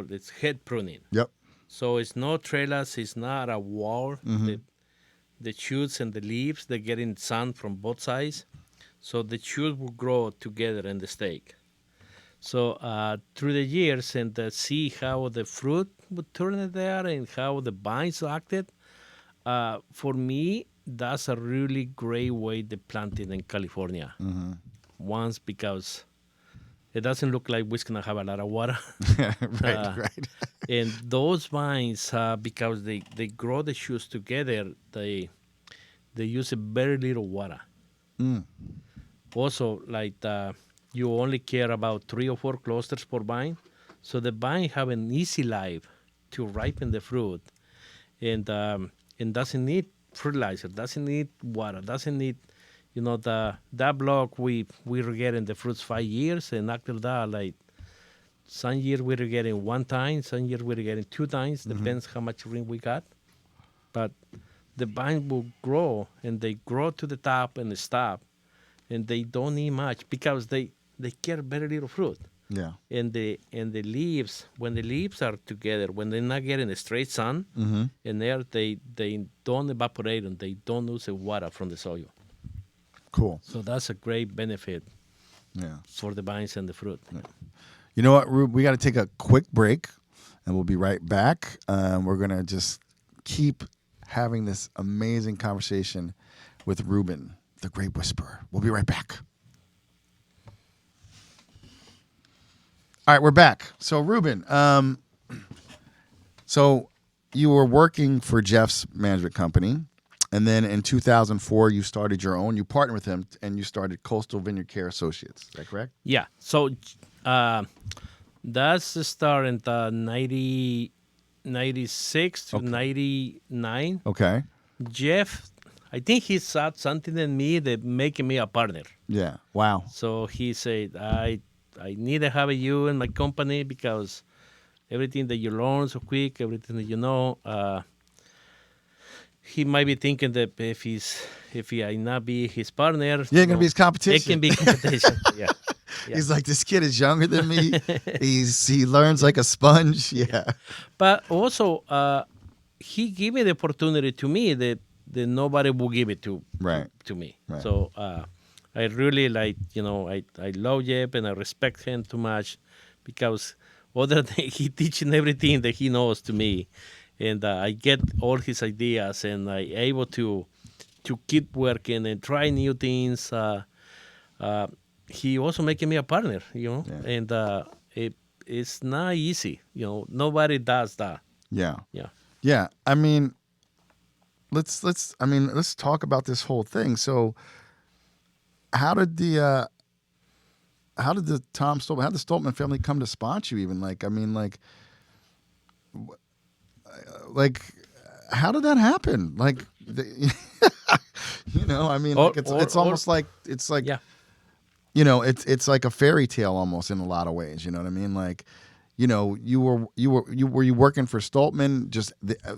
[SPEAKER 5] it head pruning.
[SPEAKER 3] Yep.
[SPEAKER 5] So it's no trellis, it's not a wall. The shoots and the leaves, they're getting sun from both sides, so the shoots will grow together in the stake. So through the years, and see how the fruit would turn it there and how the vines acted. For me, that's a really great way to plant it in California. Once, because it doesn't look like we're going to have a lot of water.
[SPEAKER 3] Right.
[SPEAKER 5] And those vines, because they grow the shoots together, they use a very little water. Also, like you only care about 3 or 4 clusters per vine. So the vine have an easy life to ripen the fruit. And doesn't need fertilizer, doesn't need water, doesn't need, that block we were getting the fruits 5 years, and after that, like some years we were getting 1 time, some years we were getting 2 times, depends how much rain we got. But the vine will grow, and they grow to the top and stop, and they don't need much because they get very little fruit.
[SPEAKER 3] Yeah.
[SPEAKER 5] And the leaves, when the leaves are together, when they're not getting the straight sun, and they don't evaporate and they don't lose the water from the soil.
[SPEAKER 3] Cool.
[SPEAKER 5] So that's a great benefit.
[SPEAKER 3] Yeah.
[SPEAKER 5] For the vines and the fruit.
[SPEAKER 3] Yeah. You know what, Rube? We got to take a quick break, and we'll be right back. We're gonna just keep having this amazing conversation with Ruben, the Grape Whisperer. We'll be right back. All right, we're back. So, Ruben, so you were working for Jeff's management company, and then in 2004, you started your own. You partnered with him, and you started Coastal Vineyard Care Associates. Is that correct?
[SPEAKER 5] Yeah. So that's the start in the 96 to 99.
[SPEAKER 3] Okay.
[SPEAKER 5] Jeff, I think he saw something in me that making me a partner.
[SPEAKER 3] Yeah. Wow.
[SPEAKER 5] So he said, I need to have you in my company because everything that you learn so quick, everything that you know, he might be thinking that if I not be his partner,
[SPEAKER 3] you ain't gonna be his competition.
[SPEAKER 5] It can be competition. Yeah.
[SPEAKER 3] He's like, this kid is younger than me. He learns like a sponge. Yeah.
[SPEAKER 5] But also, he gave me the opportunity to me that then nobody will give it to
[SPEAKER 3] Right.
[SPEAKER 5] to me.
[SPEAKER 3] Right.
[SPEAKER 5] So I really like, I love Jeff and I respect him too much because other than he teaching everything that he knows to me, and I get all his ideas and I able to keep working and try new things. He also making me a partner,
[SPEAKER 3] Yeah.
[SPEAKER 5] and it's not easy. Nobody does that.
[SPEAKER 3] Yeah.
[SPEAKER 5] Yeah.
[SPEAKER 3] Yeah. I mean, let's talk about this whole thing. So how did the Stolpman family come to sponsor you even? How did that happen? It's almost like it's like,
[SPEAKER 5] Yeah.
[SPEAKER 3] it's like a fairy tale almost in a lot of ways. You know what I mean? Were you working for Stolpman just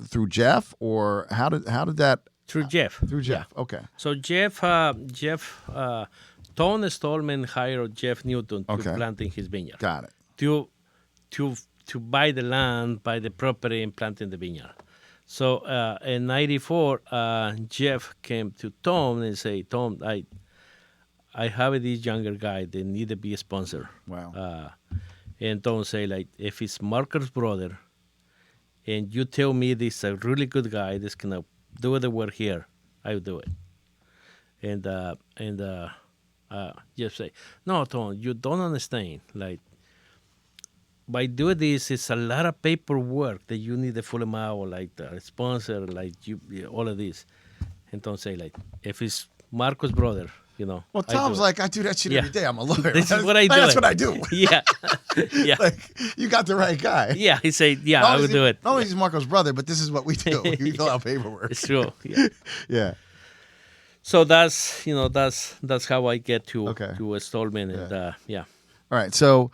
[SPEAKER 3] through Jeff, or how did that?
[SPEAKER 5] Through Jeff.
[SPEAKER 3] Through Jeff.
[SPEAKER 5] Yeah.
[SPEAKER 3] Okay.
[SPEAKER 5] So Jeff, Tom Stolman hired Jeff Newton to plant in his vineyard.
[SPEAKER 3] Got it.
[SPEAKER 5] To buy the land, buy the property, and plant in the vineyard. So in '94, Jeff came to Tom and said, "Tom, I have this younger guy that need to be a sponsor."
[SPEAKER 3] Wow.
[SPEAKER 5] And Tom say, if it's Marcus' brother, and you tell me this is a really good guy that's gonna do the work here, I'll do it. And Jeff say, "No, Tom, you don't understand. By doing this, it's a lot of paperwork that you need to fill them out, the sponsor, all of this." And Tom say, if it's Marcus' brother,
[SPEAKER 3] Well,
[SPEAKER 5] I
[SPEAKER 3] Tom's
[SPEAKER 5] do it.
[SPEAKER 3] I do that shit
[SPEAKER 5] Yeah.
[SPEAKER 3] every day. I'm a lawyer.
[SPEAKER 5] This is what I do.
[SPEAKER 3] That's what I do.
[SPEAKER 5] Yeah. Yeah.
[SPEAKER 3] You got the right guy.
[SPEAKER 5] Yeah, he said, "Yeah, I will do it."
[SPEAKER 3] Not only is he Marco's brother, but this is what we do. We fill out paperwork.
[SPEAKER 5] It's true. Yeah.
[SPEAKER 3] Yeah.
[SPEAKER 5] So that's how I get to Stolman, and yeah.
[SPEAKER 3] All right. So,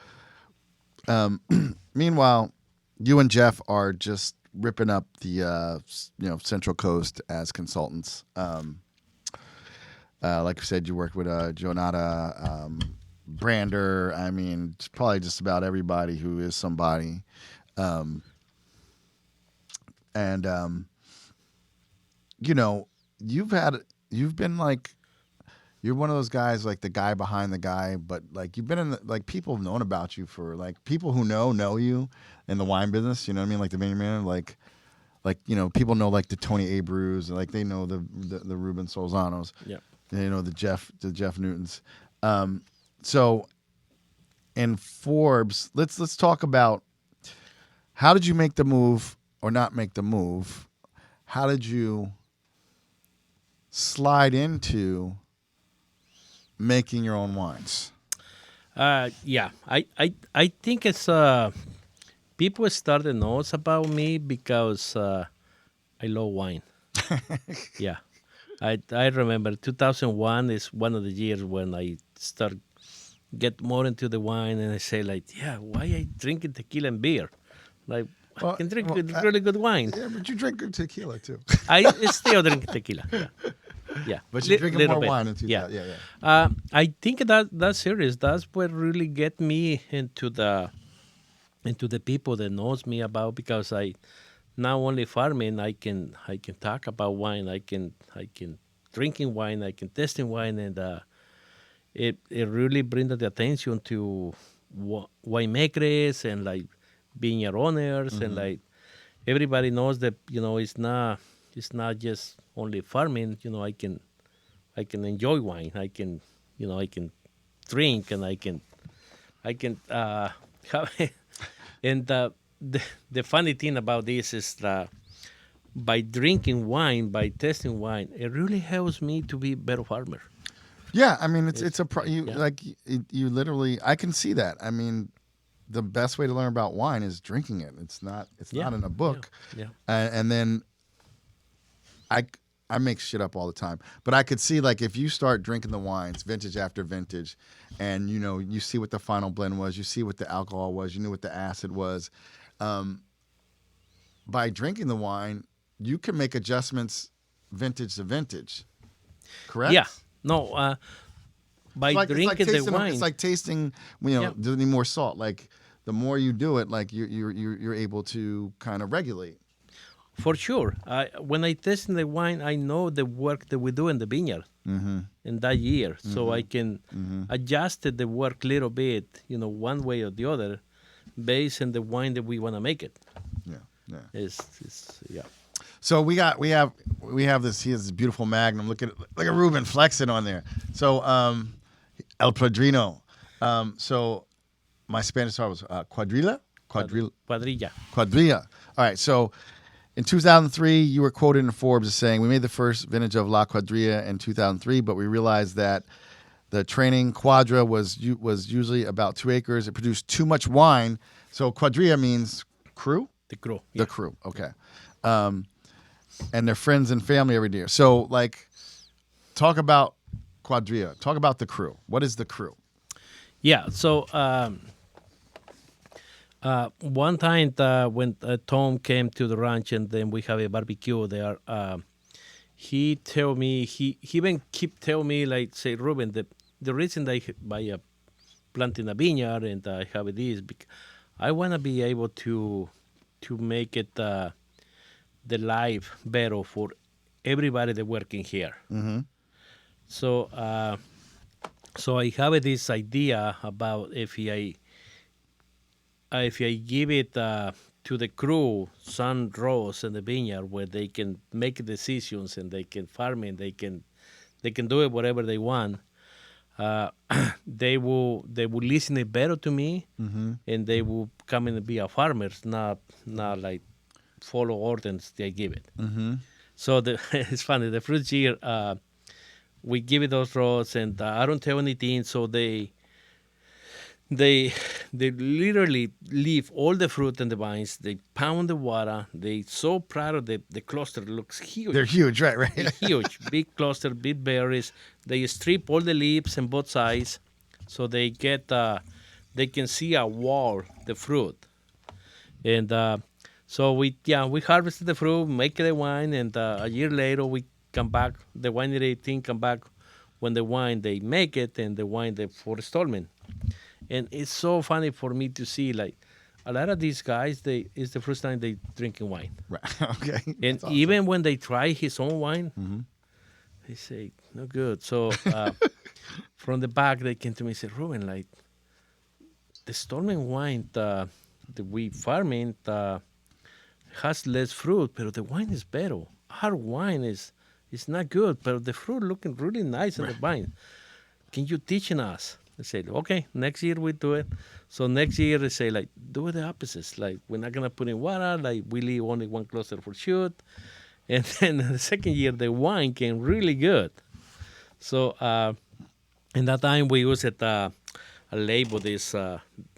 [SPEAKER 3] meanwhile, you and Jeff are just ripping up the Central Coast as consultants. Like you said, you worked with Jonata, Brander. I mean, it's probably just about everybody who is somebody. You're one of those guys, the guy behind the guy, but you've been in people have known about you for people who know you in the wine business. You know what I mean? Like the Vineyard Manager, people know the Tony Abreu's, they know the Ruben Solorzano's.
[SPEAKER 5] Yeah.
[SPEAKER 3] They know the Jeff Newtons. So in Forbes, let's talk about how did you make the move or not make the move? How did you slide into making your own wines?
[SPEAKER 5] Yeah, I think it's people started knows about me because I love wine. Yeah, I remember 2001 is one of the years when I start get more into the wine, and I say yeah, why I drinking tequila and beer? I can drink really good wine.
[SPEAKER 3] Yeah, but you drink good tequila too.
[SPEAKER 5] I still drink tequila. Yeah.
[SPEAKER 3] But you're drinking more wine in 2000.
[SPEAKER 5] Yeah.
[SPEAKER 3] Yeah.
[SPEAKER 5] I think that's serious. That's what really get me into the people that knows me about, because I not only farming, I can talk about wine. I can drinking wine. I can testing wine, and it really brings the attention to winemakers and vineyard owners,
[SPEAKER 3] Mm-hmm.
[SPEAKER 5] and everybody knows that it's not just only farming. I can enjoy wine. I can drink, and I can have and the funny thing about this is that by drinking wine, by testing wine, it really helps me to be a better farmer.
[SPEAKER 3] Yeah, I mean you literally, I can see that. I mean, the best way to learn about wine is drinking it. It's not in a book.
[SPEAKER 5] Yeah.
[SPEAKER 3] And then I make shit up all the time, but I could see if you start drinking the wines vintage after vintage, and you see what the final blend was, you see what the alcohol was, you knew what the acid was. By drinking the wine, you can make adjustments vintage to vintage. Correct?
[SPEAKER 5] Yeah. No. By drinking the wine,
[SPEAKER 3] it's like tasting. Doesn't need more salt. The more you do it, you're able to kind of regulate.
[SPEAKER 5] For sure. When I taste the wine, I know the work that we do in the vineyard in that year, so I can adjust the work a little bit, one way or the other, based on the wine that we want to make it.
[SPEAKER 3] Yeah, yeah.
[SPEAKER 5] Yeah.
[SPEAKER 3] So we have this. He has this beautiful Magnum. Look at Ruben flexing on there. So El Padrino. So my Spanish was Quadrilla. All right. So in 2003, you were quoted in Forbes as saying, "We made the first vintage of La Quadrilla in 2003, but we realized that the training Quadra was usually about 2 acres. It produced too much wine." So Quadrilla means crew.
[SPEAKER 5] The crew.
[SPEAKER 3] The crew. Okay. And their friends and family every year. So, talk about Quadrilla. Talk about the crew. What is the crew?
[SPEAKER 5] Yeah. So one time when Tom came to the ranch and then we have a barbecue there, he told me he even keep telling me say, Ruben, the reason I planting a vineyard and I have this, because I want to be able to make it the life better for everybody that working here.
[SPEAKER 3] Mm-hmm.
[SPEAKER 5] So so I have this idea about if I give it to the crew some rows in the vineyard where they can make decisions and they can farm it, they can do it whatever they want. They will listen it better to me, and they will come and be a farmers, not like follow orders they give it.
[SPEAKER 3] Mm-hmm.
[SPEAKER 5] So it's funny. The first year we give it those rows, and I don't tell anything. So they literally leave all the fruit and the vines. They pound the water. They so proud of the cluster. Looks huge.
[SPEAKER 3] They're huge, right?
[SPEAKER 5] Huge, big cluster, big berries. They strip all the leaves on both sides, so they get they can see a wall the fruit, and so we harvested the fruit, make the wine, and a year later we come back. The winery team come back when the wine they make it and the wine for Stolpman. And it's so funny for me to see a lot of these guys. It's the first time they drinking wine.
[SPEAKER 3] Right. Okay.
[SPEAKER 5] And
[SPEAKER 3] awesome.
[SPEAKER 5] even when they try his own wine, they say no good. So from the back they came to me and said, Ruben, the Stolpman wine that we farming has less fruit, but the wine is better. Our wine is not good, but the fruit looking really nice on the vine. Can you teaching us? I said, okay, next year we do it. So next year they say, do the opposites. We're not going to put in water. We leave only one cluster for shoot. And then the second year, the wine came really good. So in that time, we used a label. This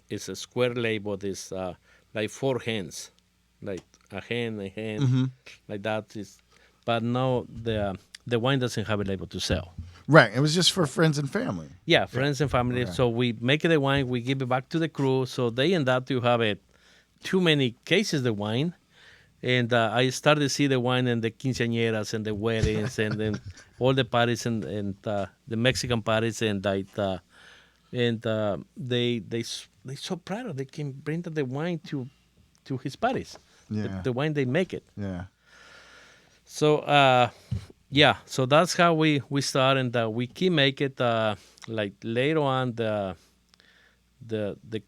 [SPEAKER 5] it's a square label. This 4 hands, like a hand, like that. But now the wine doesn't have a label to sell.
[SPEAKER 3] Right. It was just for friends and family.
[SPEAKER 5] Yeah, friends and family. Okay. So we make the wine, we give it back to the crew. So they end up to have too many cases of wine. And I started to see the wine in the quinceañeras and the weddings and then all the parties and the Mexican parties. And they so proud of. They can bring the wine to his parties.
[SPEAKER 3] Yeah.
[SPEAKER 5] The wine they make it.
[SPEAKER 3] Yeah.
[SPEAKER 5] So so that's how we start, and we keep make it. Later on, the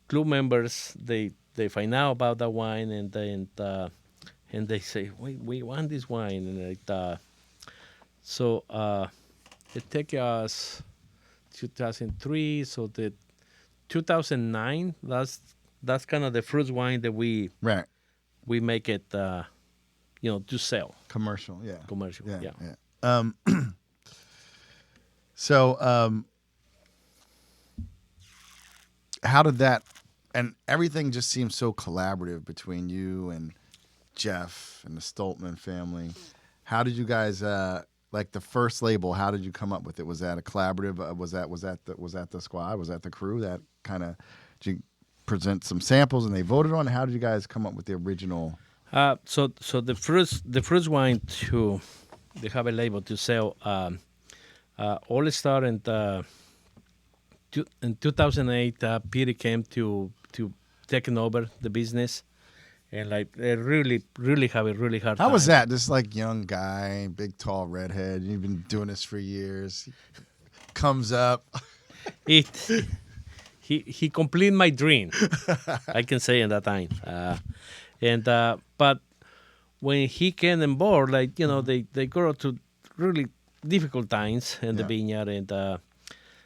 [SPEAKER 5] club members they find out about the wine, and they say we want this wine, and so it took us 2003. So the 2009 that's kind of the first wine that we make it. To sell.
[SPEAKER 3] Commercial, yeah.
[SPEAKER 5] Commercial, yeah.
[SPEAKER 3] So, how did that, and everything just seems so collaborative between you and Jeff and the Stolpman family. How did you guys, the first label, how did you come up with it? Was that a collaborative? Was that the squad? Was that the crew that kind of, did you present some samples and they voted on it? How did you guys come up with the original?
[SPEAKER 5] So the first wine they have a label to sell. All started in 2008. Peter came to taking over the business, and like they really have a really hard time.
[SPEAKER 3] How was that? This like young guy, big tall redhead. You've been doing this for years. Comes up.
[SPEAKER 5] It he completed my dream. I can say in that time, but when he came on board, like they go through really difficult times in the vineyard, and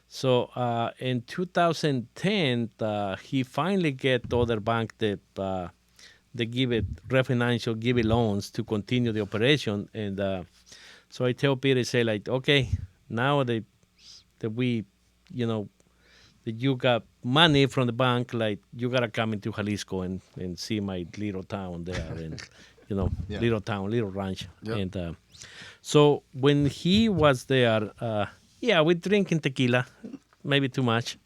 [SPEAKER 5] so in 2010 he finally get other bank that they give it refinance or give it loans to continue the operation, and so I tell Peter, say like, okay, now that we, that you got money from the bank, like you gotta come into Jalisco and see my little town there, and little town, little ranch, and so when he was there, we drinking tequila, maybe too much,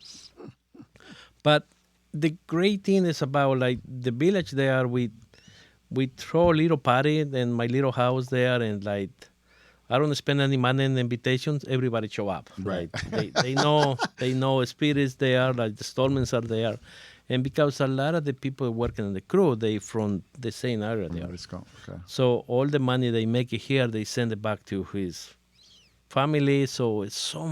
[SPEAKER 5] but the great thing is about like the village there, we throw a little party in my little house there, and like I don't spend any money in invitations. Everybody show up.
[SPEAKER 3] Right.
[SPEAKER 5] Like they know spirits there, like the Stolmans are there, and because a lot of the people working in the crew, they from the same area there.
[SPEAKER 3] Okay.
[SPEAKER 5] So all the money they make it here, they send it back to his family. So it's so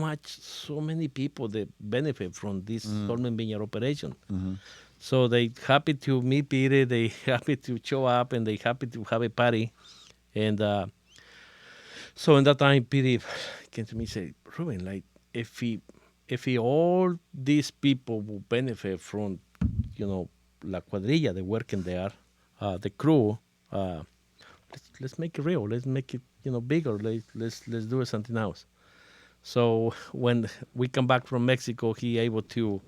[SPEAKER 5] many people that benefit from this Stolman Vineyard operation.
[SPEAKER 3] Mm-hmm.
[SPEAKER 5] So they happy to meet Peter. They happy to show up, and they happy to have a party, and. So in that time, Peter came to me and said, Ruben, like, if he all these people will benefit from, La Cuadrilla, the working there, the crew, let's make it real. Let's make it, bigger. Let's do something else. So when we come back from Mexico, he able to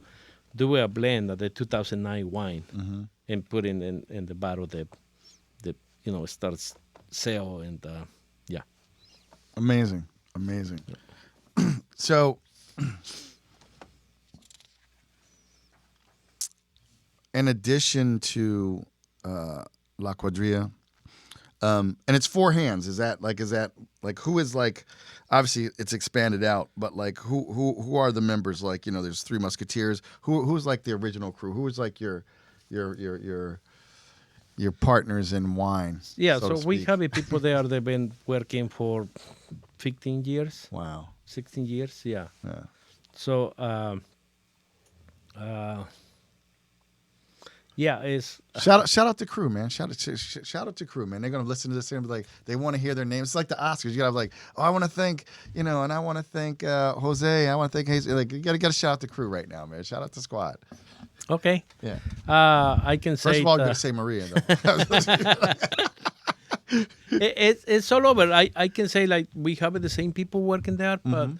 [SPEAKER 5] do a blend of the 2009 wine and put in the bottle that starts sale, and
[SPEAKER 3] Amazing. So, in addition to La Cuadrilla, and it's four hands. Is that like who is like? Obviously, it's expanded out, but like who are the members? Like there's Three Musketeers. Who's like the original crew? Who is like your partners in wine?
[SPEAKER 5] Yeah,
[SPEAKER 3] so
[SPEAKER 5] we have people there. They've been working for 15 years.
[SPEAKER 3] Wow.
[SPEAKER 5] 16 years. Yeah.
[SPEAKER 3] Yeah.
[SPEAKER 5] So, it's
[SPEAKER 3] shout out to crew, man. Shout out to crew, man. They're gonna listen to this and be like, they want to hear their names. It's like the Oscars. You gotta have like, I want to thank, and I want to thank Jose. I want to thank Hayes. Like, you gotta shout out the crew right now, man. Shout out to squad.
[SPEAKER 5] okay.
[SPEAKER 3] Yeah.
[SPEAKER 5] I can say.
[SPEAKER 3] First of all, you gotta say Maria.
[SPEAKER 5] It's all over. I can say like we have the same people working there, but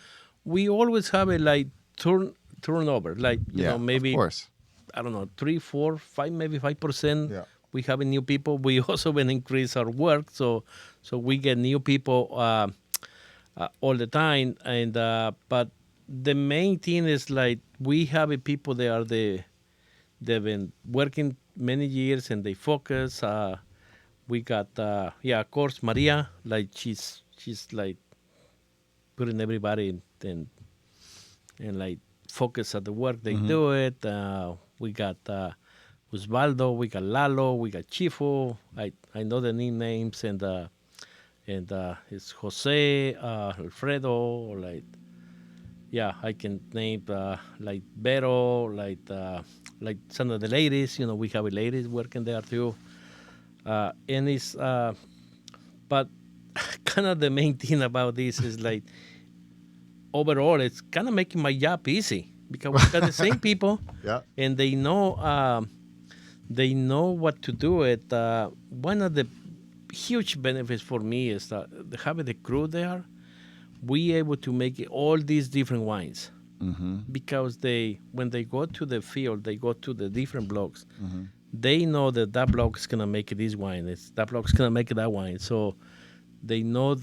[SPEAKER 5] we always have a like turnover. Like maybe
[SPEAKER 3] of course.
[SPEAKER 5] I don't know, 3, 4, 5, maybe 5%.
[SPEAKER 3] Yeah.
[SPEAKER 5] We have new people. We also been increase our work, so we get new people all the time. And but the main thing is like we have people they've been working many years and they focus. We got of course Maria, like she's like putting everybody in like focus at the work they do it. We got Osvaldo, we got Lalo, we got Chifo. I know the names, and it's Jose, Alfredo, like I can name like Vero, like some of the ladies. We have ladies working there too, and it's but kind of the main thing about this is like overall it's kind of making my job easy. Because we got the same people, and they know what to do. One of the huge benefits for me is that having the crew there, we able to make all these different wines. Because when they go to the field, they go to the different blocks. They know that block is gonna make this wine. That block is gonna make that wine. So they know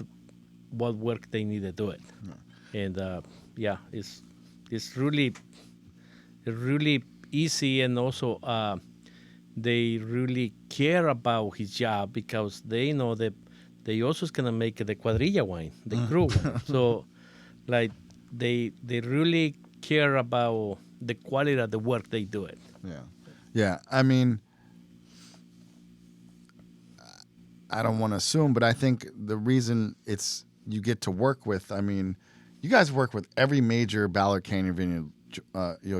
[SPEAKER 5] what work they need to do it. And it's really easy, and also they really care about his job because they know that they also is gonna make the cuadrilla wine, the crew wine. So, like they really care about the quality of the work they do it.
[SPEAKER 3] Yeah. I mean, I don't want to assume, but I think the reason you get to work with, I mean, you guys work with every major Ballard Canyon vineyard,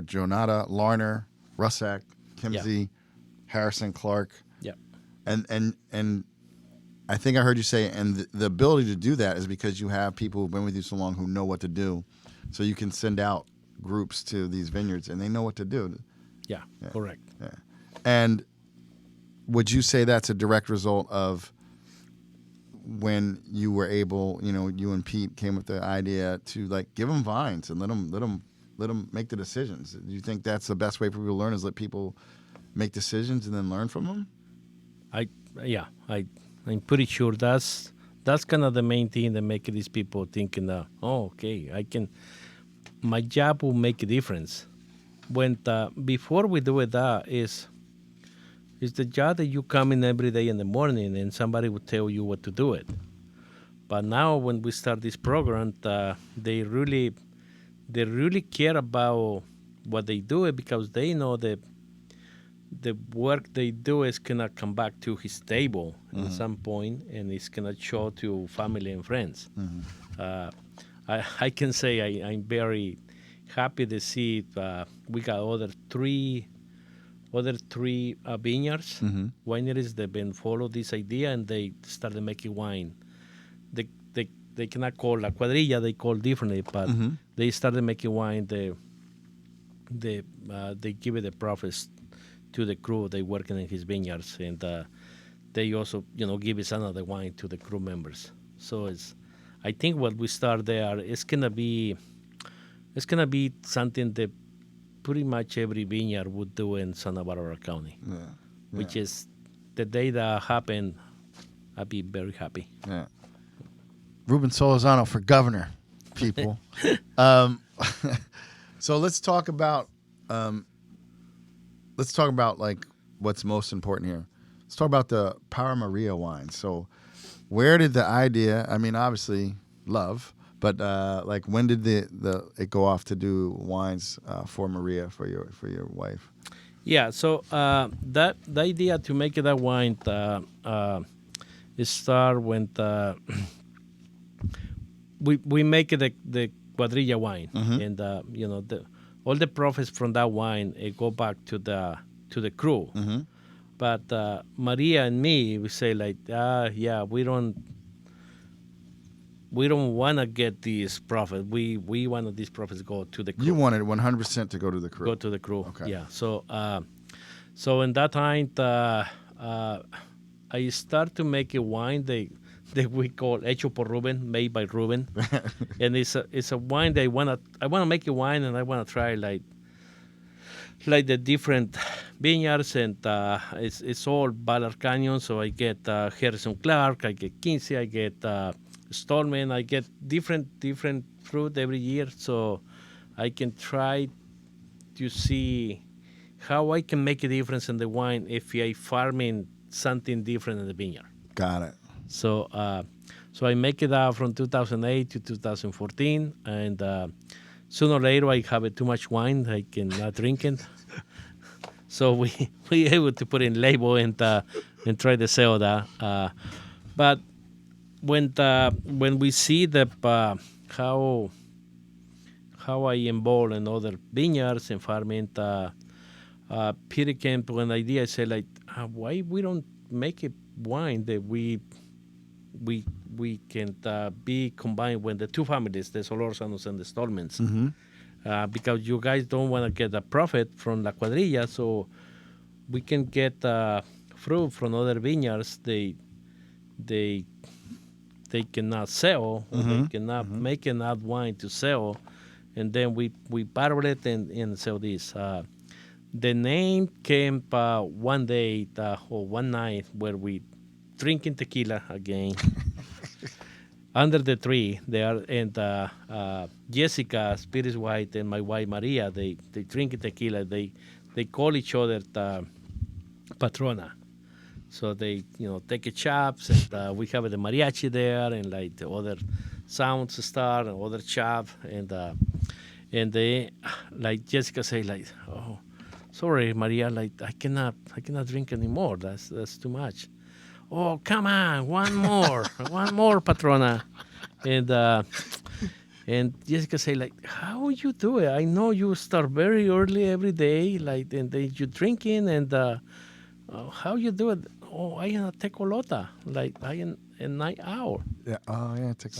[SPEAKER 3] Jonata, Larner, Russack, Kimsey, Harrison, Clark.
[SPEAKER 5] Yeah.
[SPEAKER 3] And I think I heard you say, and the ability to do that is because you have people who've been with you so long who know what to do. So you can send out groups to these vineyards and they know what to do.
[SPEAKER 5] Yeah. Correct.
[SPEAKER 3] Yeah. And would you say that's a direct result of when you were able, you and Pete came with the idea to like give them vines and let them make the decisions? Do you think that's the best way for people to learn, is let people make decisions and then learn from them?
[SPEAKER 5] I'm pretty sure that's kind of the main thing that make these people thinking that, my job will make a difference. When before we do it, that is the job that you come in every day in the morning and somebody will tell you what to do it. But now when we start this program, they really care about what they do it, because they know that the work they do is gonna come back to his table at some point, and it's gonna show to family and friends. I can say I'm very happy to see we got other three vineyards, wineries that been follow this idea, and they started making wine. They cannot call La Cuadrilla, they call differently, but they started making wine. They give it the profits to the crew. They working in his vineyards, and they also give us another wine to the crew members. So I think what we start there is gonna be something that pretty much every vineyard would do in Santa Barbara County, which is the day that happened. I'd be very happy.
[SPEAKER 3] Yeah. Ruben Solorzano for governor, people. So let's talk about like what's most important here. Let's talk about the Para Maria wine. So where did the idea? I mean, obviously love, but like when did it go off to do wines for Maria, for your wife?
[SPEAKER 5] Yeah. So the idea to make that wine it start when we make the Cuadrilla wine, and all the profits from that wine go back to the crew. But Maria and me, we say like, we don't want to get these profits. We want these profits go to the crew.
[SPEAKER 3] You wanted 100% to go to the crew.
[SPEAKER 5] Go to the crew.
[SPEAKER 3] Okay.
[SPEAKER 5] Yeah. So in that time, I start to make a wine that we call Hecho por Ruben, made by Ruben, and it's a wine that I wanna make a wine, and I wanna try like the different vineyards, and it's all Ballard Canyon. So I get Harrison Clark, I get Kinsey, I get Stolpman, I get different fruit every year, so I can try to see how I can make a difference in the wine if I farming something different in the vineyard.
[SPEAKER 3] Got it.
[SPEAKER 5] So I make it out from 2008 to 2014, and sooner or later I have too much wine, I cannot drink it. So we able to put in label and try to sell that. But when we see how I involve in other vineyards and farming, Peter came to an idea. I said like, why we don't make a wine that we can be combined with the two families, the Solorzanos and the Stolpmans, because you guys don't want to get a profit from La Cuadrilla, so we can get fruit from other vineyards. They cannot sell, or they cannot make enough wine to sell, and then we bottle it and sell this. The name came one day or one night where we drinking tequila again under the tree there, and Jessica, Spirit White, and my wife Maria, they drink tequila. They call each other Patrona. So they take a chops, and we have the mariachi there, and like the other sounds start, and other chop, and they, like Jessica say like, oh, sorry Maria, like I cannot drink anymore. That's too much. "Oh, come on, one more, one more, Patrona." And Jessica say like, "How you do it? I know you start very early every day, like, and then you drinking, and how you do it? Oh, I am a tecolota, like I am a night owl."
[SPEAKER 3] Yeah. Oh, yeah. Take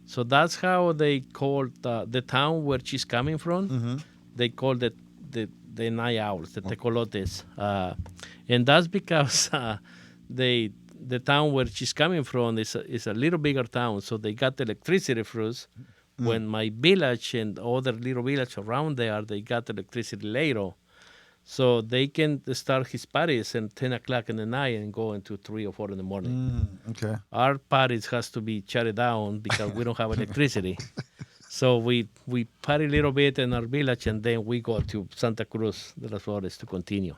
[SPEAKER 5] So that's how they called the town where she's coming from.
[SPEAKER 3] Mm-hmm.
[SPEAKER 5] They called it the night owls, the tecolotes, and that's because the town where she's coming from is a little bigger town, so they got electricity first. When my village and other little village around there, they got electricity later. So they can start his parties at 10 o'clock in the night and go into 3 or 4 in the morning.
[SPEAKER 3] Okay.
[SPEAKER 5] Our parties has to be shut down because we don't have electricity. So we party a little bit in our village, and then we go to Santa Cruz de las Flores to continue.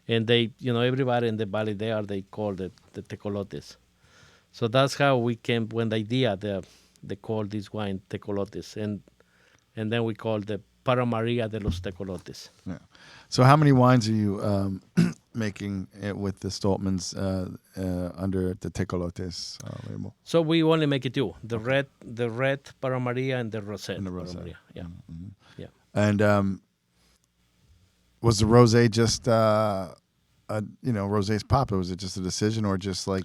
[SPEAKER 5] And they, everybody in the valley there, they call the tecolotes. So that's how we came when the idea they call this wine tecolotes, and then we call the Para Maria de los Tecolotes.
[SPEAKER 3] Yeah. So how many wines are you making with the Stolpmans under the Tecolotes label?
[SPEAKER 5] So we only make it two: the red Para Maria and the rosé.
[SPEAKER 3] And the rosé.
[SPEAKER 5] Para Maria. Yeah,
[SPEAKER 3] Mm-hmm.
[SPEAKER 5] yeah.
[SPEAKER 3] And was the rosé just rosé's popular? Was it just a decision, or just like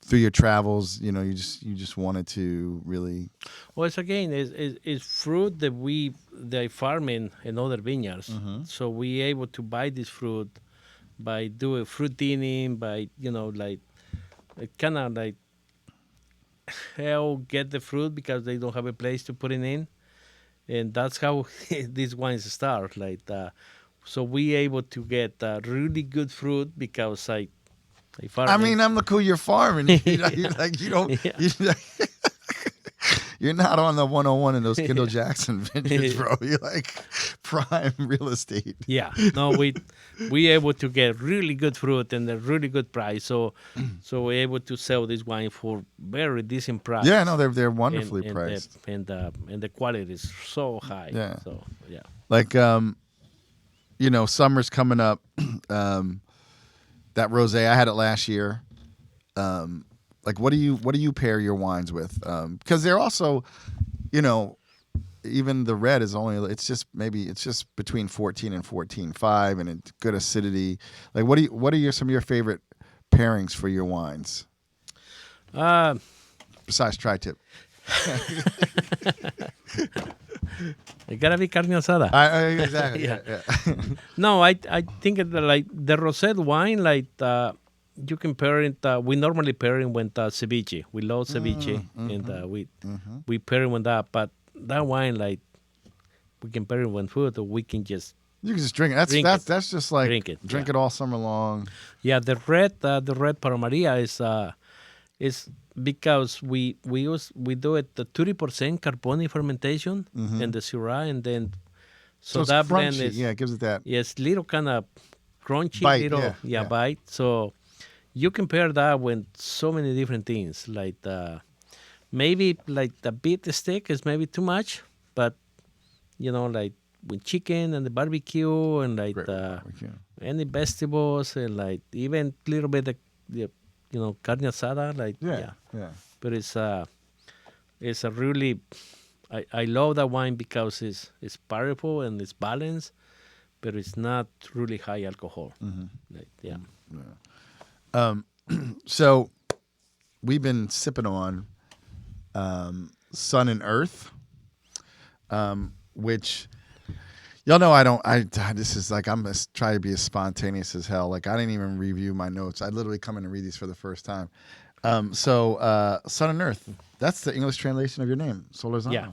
[SPEAKER 3] through your travels, you just wanted to really?
[SPEAKER 5] Well, it's fruit that they farm in other vineyards.
[SPEAKER 3] Mm-hmm.
[SPEAKER 5] So we able to buy this fruit by doing fruit thinning, by kind of like help get the fruit because they don't have a place to put it in, and that's how these wines start. So we able to get really good fruit because I farm.
[SPEAKER 3] I mean, I'm look who you're farming. You're not on the 101 in those Kendall Jackson vineyards, bro. You're like prime real estate.
[SPEAKER 5] Yeah, no, we able to get really good fruit and a really good price. So we're able to sell this wine for very decent price.
[SPEAKER 3] Yeah, no, they're wonderfully priced,
[SPEAKER 5] and the quality is so high.
[SPEAKER 3] Yeah.
[SPEAKER 5] So yeah.
[SPEAKER 3] Like summer's coming up. That rosé, I had it last year. Like, what do you pair your wines with? Because they're also, even the red is it's just between 14 and 14.5, and it's good acidity. Like, what are some of your favorite pairings for your wines? Besides tri-tip.
[SPEAKER 5] It gotta be carne asada.
[SPEAKER 3] Exactly. Yeah.
[SPEAKER 5] No, I think like the rosé wine, you can pair it. We normally pair it with ceviche. We love ceviche, and we pair it with that. But that wine, we can pair it with food, or we can just
[SPEAKER 3] you can just drink it. That's just like
[SPEAKER 5] drink
[SPEAKER 3] it all summer long.
[SPEAKER 5] Yeah, the red Para Maria is because we do it the 30% carbonic fermentation in the Syrah, and then so
[SPEAKER 3] it's
[SPEAKER 5] that
[SPEAKER 3] crunchy.
[SPEAKER 5] blend is
[SPEAKER 3] It gives it that
[SPEAKER 5] little kind of crunchy
[SPEAKER 3] bite,
[SPEAKER 5] bite. So you can pair that with so many different things. Maybe the beef steak is maybe too much, but with chicken and the barbecue and any vegetables and even a little bit of carne asada,
[SPEAKER 3] yeah.
[SPEAKER 5] But it's a really I love that wine because it's powerful and it's balanced, but it's not really high alcohol.
[SPEAKER 3] So we've been sipping on Sun and Earth, which y'all know this is I'm gonna try to be as spontaneous as hell. I didn't even review my notes. I literally come in and read these for the first time. So Sun and Earth, that's the English translation of your name, Solarzano.
[SPEAKER 5] Yeah.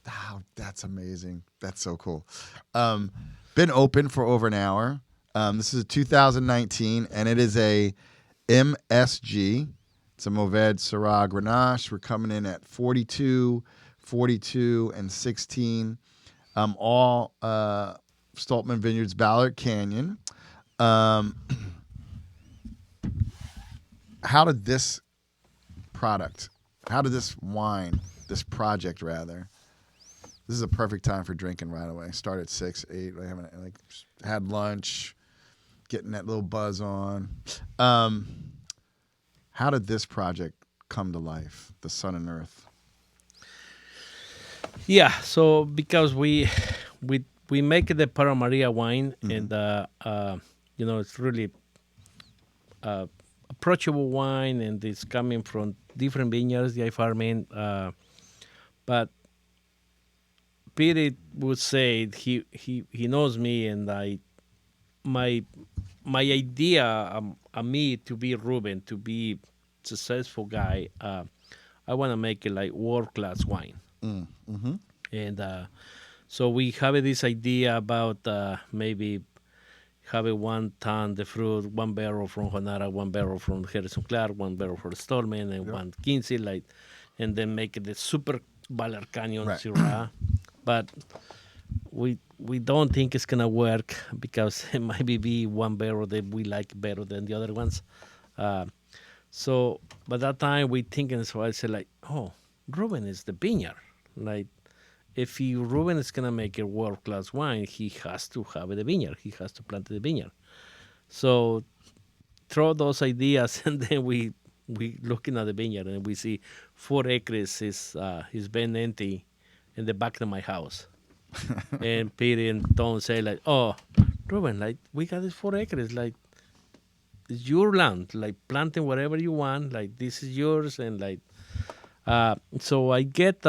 [SPEAKER 3] Oh, that's amazing. That's so cool. Been open for over an hour. This is a 2019, and it is a MSG. It's a Mourvèdre Syrah Grenache. We're coming in at 42, 42, and 16. All Stolpman Vineyards, Ballard Canyon. How did this project rather, this is a perfect time for drinking right away. Start at 6, 8, I haven't had lunch, getting that little buzz on. How did this project come to life, the Sun and Earth?
[SPEAKER 5] Yeah, so because we make the Para Maria wine, and it's really approachable wine, and it's coming from different vineyards the farming. But Peter would say he knows me, and my idea me to be Ruben, to be successful guy. I want to make it like world class wine.
[SPEAKER 3] Mm-hmm.
[SPEAKER 5] And so we have this idea about maybe having 1 ton the fruit, 1 barrel from Honara, 1 barrel from Harrison Clark, 1 barrel for Stolpman, and 1 Quincy, like, and then make it the super Baller Canyon Syrah. But we don't think it's gonna work because it might be 1 barrel that we like better than the other ones. So by that time we thinking, so I said like, oh, Ruben is the vineyard. Like, if Ruben is gonna make a world class wine, he has to have the vineyard. He has to plant the vineyard. So throw those ideas, and then we looking at the vineyard, and we see 4 acres is been empty in the back of my house. And Peter and Tom say like, oh, Ruben, like, we got this 4 acres, like, it's your land, like, planting whatever you want, like, this is yours. And like, so I get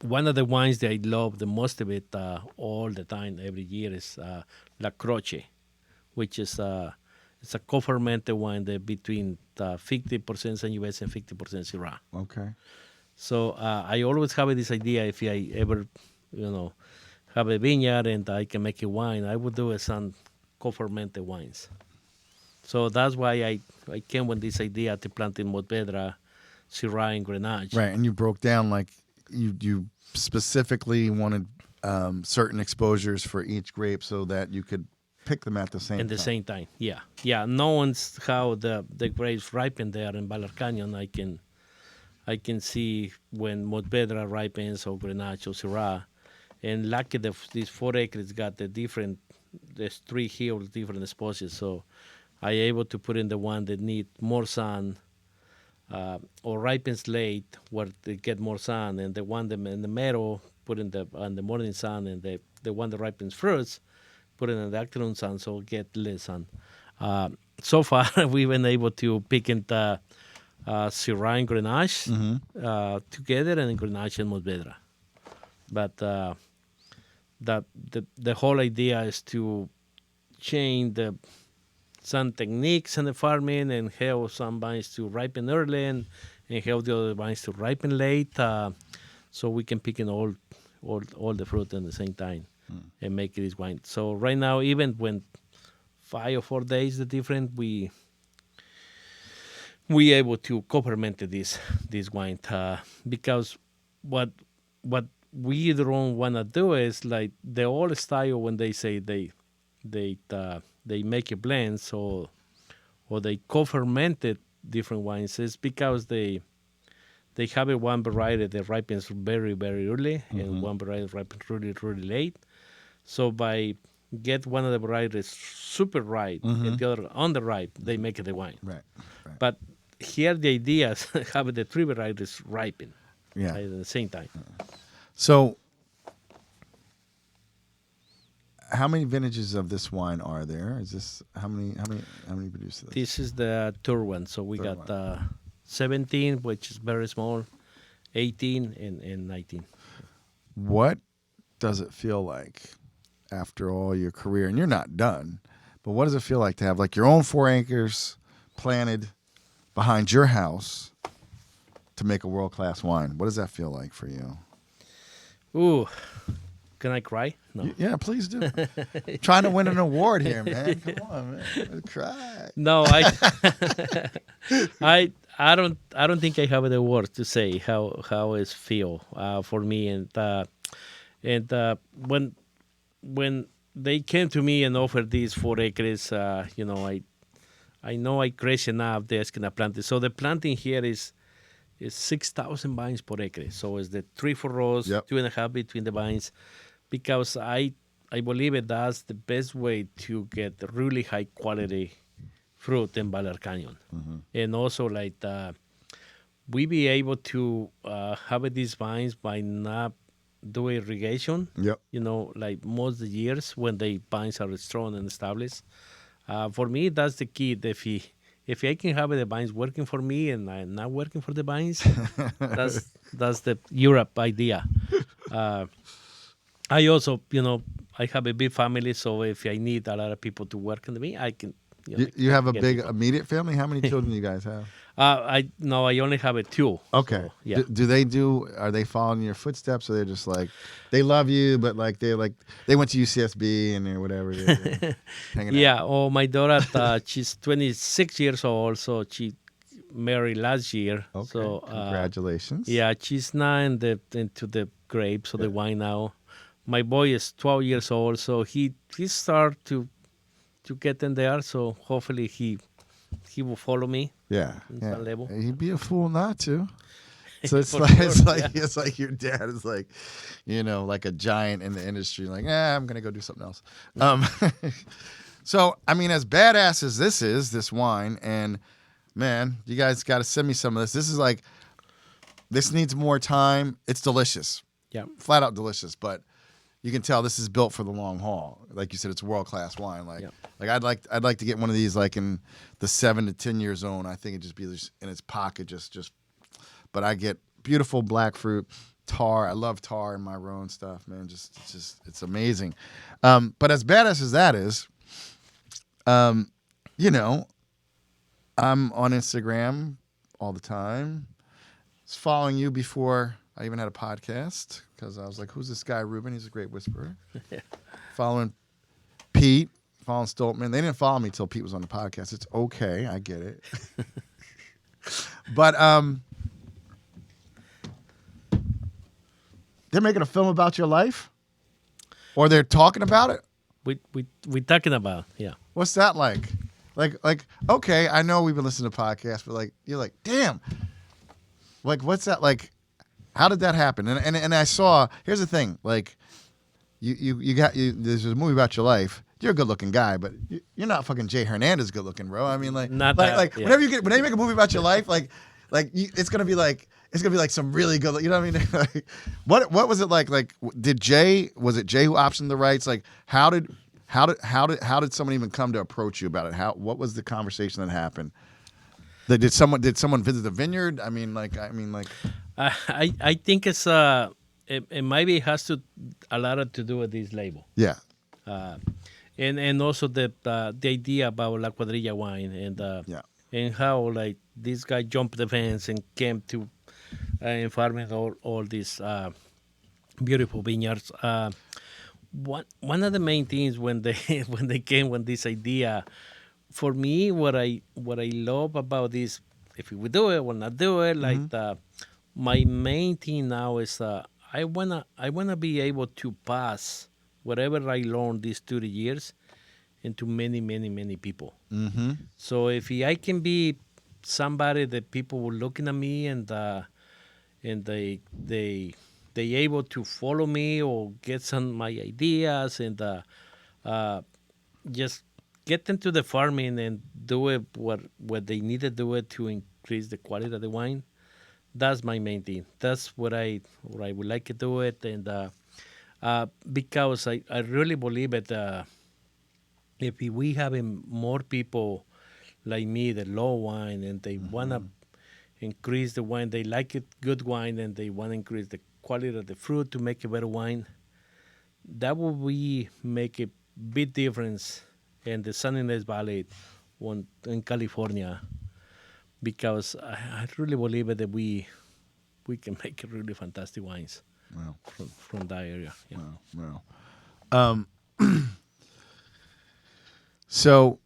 [SPEAKER 5] one of the wines that I love the most of it all the time, every year, is La Croce, which is it's a co-fermented wine that between 50% Sangiovese and 50% Syrah.
[SPEAKER 3] Okay.
[SPEAKER 5] So I always have this idea, if I ever, have a vineyard and I can make a wine, I would do some co-fermented wines. So that's why I came with this idea to plant in Montvedra, Syrah, and Grenache.
[SPEAKER 3] Right, and you broke down like you specifically wanted certain exposures for each grape so that you could pick them at the same time.
[SPEAKER 5] At the same time, yeah. Knowing how the grapes ripen there in Baller Canyon, I can see when Montvedra ripens or Grenache or Syrah. And lucky these 4 acres got there's 3 hills, different exposures. So I able to put in the one that need more sun or ripens late where they get more sun, and the one that in the middle put in on the morning sun, and the one that ripens first put it in the afternoon sun, so get less sun. So far, we've been able to pick in the Syrah and Grenache together, and Grenache and Montvedra. But the whole idea is to change some techniques in the farming, and help some vines to ripen early, and help the other vines to ripen late, so we can pick in all the fruit at the same time and make this wine. So right now, even when 5 or 4 days the different, we able to co-ferment this wine, because what we don't want to do is like the old style when they say they make a blend, or they co-fermented different wines, is because they have a one variety that ripens very, very early, and one variety ripens really, really late. So by get one of the varieties super ripe and the other underripe, they make the wine.
[SPEAKER 3] Right.
[SPEAKER 5] But here the idea is have the 3 varieties ripen at the same time.
[SPEAKER 3] So how many vintages of this wine are there? Is this how many produce this?
[SPEAKER 5] This is the third one. So we got 17, which is very small, 18, and 19.
[SPEAKER 3] What does it feel like after all your career? And you're not done, but what does it feel like to have like your own 4 acres planted behind your house to make a world-class wine? What does that feel like for you?
[SPEAKER 5] Ooh, can I cry? No.
[SPEAKER 3] Yeah, please do. Trying to win an award here, man. Come on, man. Cry.
[SPEAKER 5] No, I don't think I have the words to say how it feel for me. And when they came to me and offered these 4 acres, I know I crazy enough they're gonna plant it. So the planting here is 6,000 vines per acre. So it's the 3-4 rows, 2.5 between the vines, because I I believe that's the best way to get really high quality fruit in Bel Air Canyon. And also like we be able to have these vines by not do irrigation.
[SPEAKER 3] Yep.
[SPEAKER 5] Like most of the years when the vines are strong and established. For me, that's the key. If I can have the vines working for me and I'm not working for the vines, that's the Europe idea. I also, I have a big family, so if I need a lot of people to work on me, I can.
[SPEAKER 3] You have a
[SPEAKER 5] get
[SPEAKER 3] big
[SPEAKER 5] people.
[SPEAKER 3] immediate family? How many children do you guys have?
[SPEAKER 5] I only have a two.
[SPEAKER 3] Okay.
[SPEAKER 5] So, yeah.
[SPEAKER 3] Are they following your footsteps, or they're just like, they love you, but like they went to UCSB and they're whatever. They're hanging out?
[SPEAKER 5] Yeah. Oh, my daughter, she's 26 years old, so she married last year.
[SPEAKER 3] Okay.
[SPEAKER 5] So
[SPEAKER 3] Congratulations.
[SPEAKER 5] yeah, she's now into the grapes or the wine now. My boy is 12 years old, so he start to get in there. So hopefully he will follow me.
[SPEAKER 3] Yeah.
[SPEAKER 5] In some level.
[SPEAKER 3] He'd be a fool not to. So it's
[SPEAKER 5] For
[SPEAKER 3] like
[SPEAKER 5] sure,
[SPEAKER 3] it's like your dad is like, like a giant in the industry. Like, I'm gonna go do something else. So I mean, as badass as this wine, and man, you guys got to send me some of this. This needs more time. It's delicious.
[SPEAKER 5] Yeah.
[SPEAKER 3] Flat out delicious, but you can tell this is built for the long haul. Like you said, it's world-class wine. Like I'd like to get one of these like in the 7 to 10 year zone. I think it'd just be in its pocket, just. But I get beautiful black fruit, tar. I love tar in my Rhone stuff, man. It's amazing. But as badass as that is, I'm on Instagram all the time. I was following you before I even had a podcast because I was like, who's this guy, Ruben? He's a Grape Whisperer. Following Pete, following Stolpman. They didn't follow me till Pete was on the podcast. It's okay. I get it. But they're making a film about your life? Or they're talking about it?
[SPEAKER 5] We talking about, yeah.
[SPEAKER 3] What's that like? Like, okay, I know we've been listening to podcasts, but like, you're like, damn. Like, what's that like? How did that happen? And I saw. Here's the thing. Like, there's a movie about your life. You're a good looking guy, but you're not fucking Jay Hernandez good looking, bro. I mean, like,
[SPEAKER 5] Not
[SPEAKER 3] like,
[SPEAKER 5] that,
[SPEAKER 3] like
[SPEAKER 5] yeah.
[SPEAKER 3] whenever you make a movie about your life, it's gonna be like some really good. You know what I mean? Like, what was it like? Like, was it Jay who optioned the rights? Like, how did someone even come to approach you about it? What was the conversation that happened? Did someone visit the vineyard? I mean,
[SPEAKER 5] I think it's it maybe has to a lot to do with this label.
[SPEAKER 3] Yeah.
[SPEAKER 5] And also the idea about La Cuadrilla wine and how like this guy jumped the fence and came to and farming all these beautiful vineyards. One of the main things when they came with this idea, for me, what I love about this, if we do it, we'll not do it. Like my main thing now is I wanna be able to pass whatever I learned these 30 years into many people.
[SPEAKER 3] Mm-hmm.
[SPEAKER 5] So if I can be somebody that people were looking at me and they able to follow me or get some my ideas and just get into the farming and do it what they need to do it to increase the quality of the wine. That's my main thing. That's what I would like to do it, and because I really believe that if we having more people like me that love wine and they wanna increase the wine, they like it good wine, and they want to increase the quality of the fruit to make a better wine, that will make a big difference in the San Ynez Valley in California, because I really believe that we can make really fantastic wines.
[SPEAKER 3] Wow.
[SPEAKER 5] From that area. Yeah.
[SPEAKER 3] Wow. So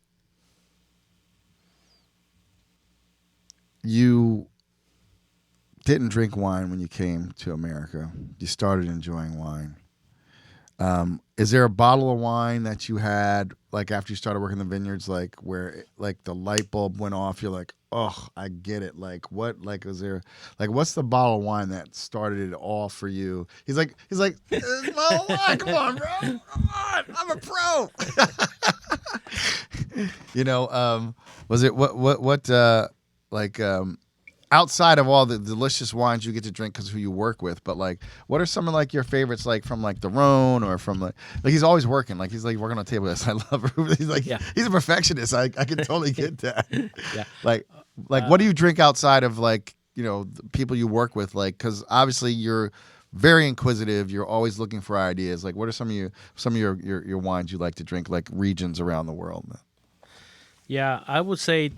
[SPEAKER 3] you didn't drink wine when you came to America. You started enjoying wine. Is there a bottle of wine that you had, like after you started working the vineyards, like where like the light bulb went off? You're like, oh, I get it. Like what? Like is there? Like what's the bottle of wine that started it all for you? He's like, this bottle of wine. Come on, bro. Come on. I'm a pro. Was it what like outside of all the delicious wines you get to drink because who you work with, but like, what are some of like your favorites, like from like the Rhone or from like he's always working, like he's like working on table. I love Ruben. He's like, he's a perfectionist. I can totally get that.
[SPEAKER 5] Yeah.
[SPEAKER 3] Like what do you drink outside of like, the people you work with? Like, because obviously you're very inquisitive. You're always looking for ideas. Like, what are some of your wines you like to drink, like regions around the world?
[SPEAKER 5] Yeah, I would say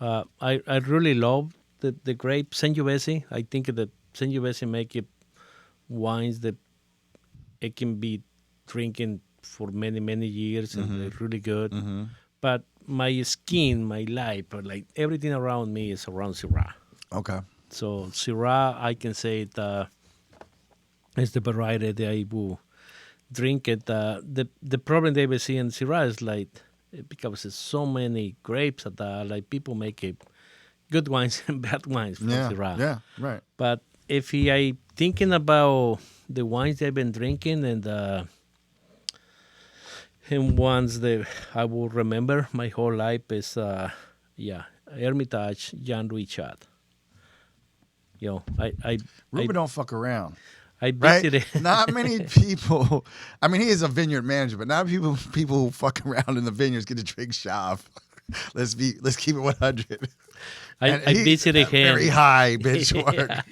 [SPEAKER 5] I really love the grape Sangiovese. I think that Sangiovese make it wines that it can be drinking for many years and they're really good.
[SPEAKER 3] Mm-hmm.
[SPEAKER 5] But my skin, my life, like everything around me is around Syrah.
[SPEAKER 3] Okay.
[SPEAKER 5] So Syrah, I can say it is the variety that I will drink it. The problem they will see in Syrah is like, because there's so many grapes that like people make it good wines and bad wines from Syrah.
[SPEAKER 3] Yeah, right.
[SPEAKER 5] But if I thinking about the wines they've been drinking and ones that I will remember my whole life is Hermitage, Jean Louis Chad.
[SPEAKER 3] Ruben don't fuck around.
[SPEAKER 5] I
[SPEAKER 3] Right?
[SPEAKER 5] visited.
[SPEAKER 3] Not many people. I mean, he is a vineyard manager, but not people who fuck around in the vineyards get to drink Chav. Let's keep it 100.
[SPEAKER 5] I visited him.
[SPEAKER 3] Very high benchmark.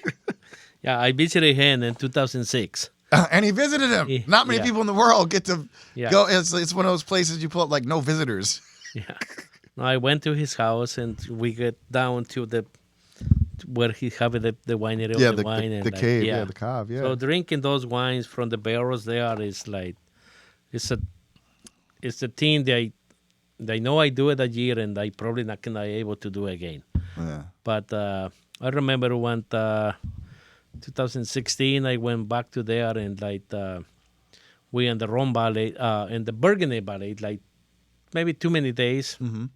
[SPEAKER 5] Yeah, I visited him in 2006.
[SPEAKER 3] And he visited him. Not many people in the world get to go. It's one of those places you pull up like no visitors.
[SPEAKER 5] Yeah. No, I went to his house and we get down to where he have the winery of the wine and
[SPEAKER 3] the
[SPEAKER 5] like,
[SPEAKER 3] cave, the cave,
[SPEAKER 5] So drinking those wines from the barrels there is like it's a thing that I know I do it a year and I probably not gonna be able to do it again.
[SPEAKER 3] Yeah.
[SPEAKER 5] But I remember when 2016 I went back to there and like we in the Rhone Valley in the Burgundy Valley like maybe too many days.
[SPEAKER 3] Mm-hmm.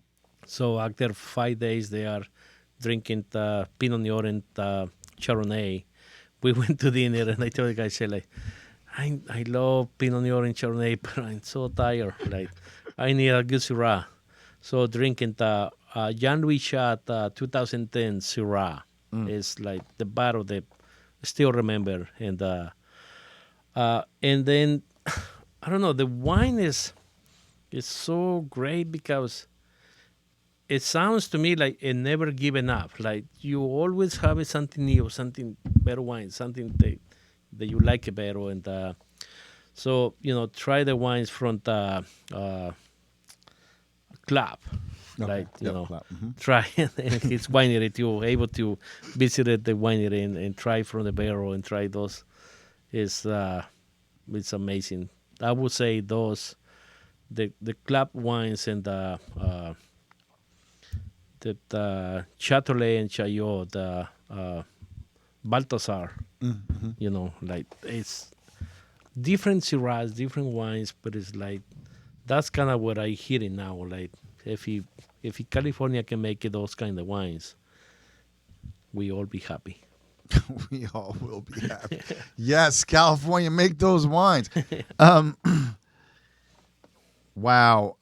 [SPEAKER 5] So after 5 days they are drinking Pinot Noir and Chardonnay. We went to dinner and I told the guy, say like, I love Pinot Noir and Chardonnay, but I'm so tired. Like, I need a good Syrah. So drinking Jean Louis Chad 2010 Syrah is like the bottle that I still remember. And then I don't know, the wine is so great because it sounds to me like it never given up. Like you always have something new, something better wine, something that you like better. And so, try the wines from the club.
[SPEAKER 3] Okay.
[SPEAKER 5] Like,
[SPEAKER 3] Club. Mm-hmm.
[SPEAKER 5] try his winery to able to visit the winery and try from the barrel and try those. It's amazing. I would say those, the club wines and the Châtelet and Chaillot, the Balthasar, like it's different Syrahs, different wines, but it's like that's kind of what I hear it now. Like if California can make those kind of wines, we all be happy.
[SPEAKER 3] We all will be happy. Yes, California, make those wines. Wow.